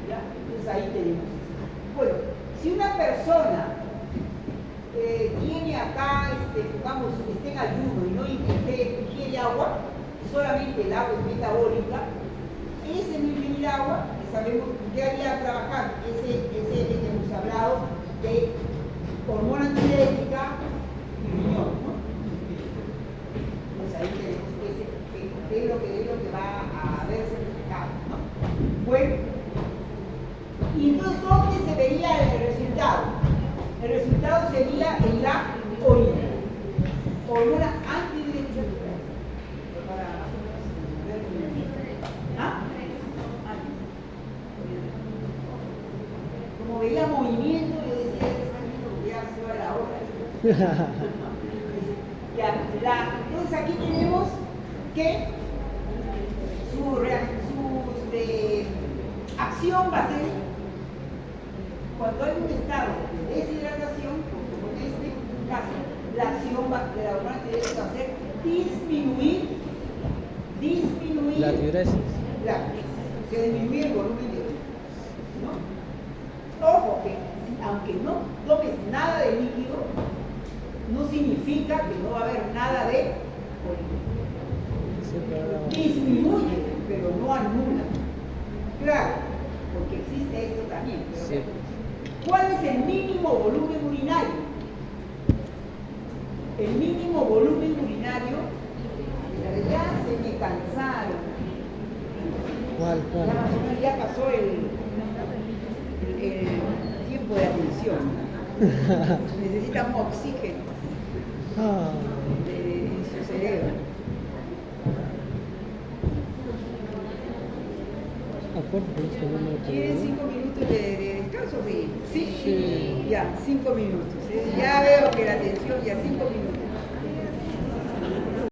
¿Ya? Entonces ahí tenemos eso. Bueno, si una persona tiene acá, pongamos, esté en ayuno y no ingiere agua, solamente el agua es metabólica, ese no ingerir agua, que sabemos que haría trabajar ese que hemos hablado de hormona antidiurética y riñón, ¿no? Entonces ahí tenemos que es lo que va a verse reflejado, ¿no? Bueno, y entonces ¿dónde se vería el resultado? El resultado sería en la orina. Hormona antidiurética. ¿Ah? Como veía movimiento, yo decía, ya se va la hora. Entonces aquí tenemos que su acción va a ser cuando hay un estado de deshidratación, como en este caso, la acción de la hormona antidiurética va a ser disminuir La diuresis. que disminuye el volumen de orina, ¿no? Ojo que aunque no tomes nada de líquido, no significa que no va a haber nada de orina. Disminuye, pero no anula. Claro, porque existe esto también. Sí. ¿Cuál es el mínimo volumen urinario? El mínimo volumen urinario, ya se me cansaron. ¿Cuál? Ya pasó el tiempo de atención. Necesitamos oxígeno en su cerebro. ¿Quieren 5 minutos de descanso? Sí. Sí. Ya, 5 minutos. Ya veo que la atención ya 5 minutos.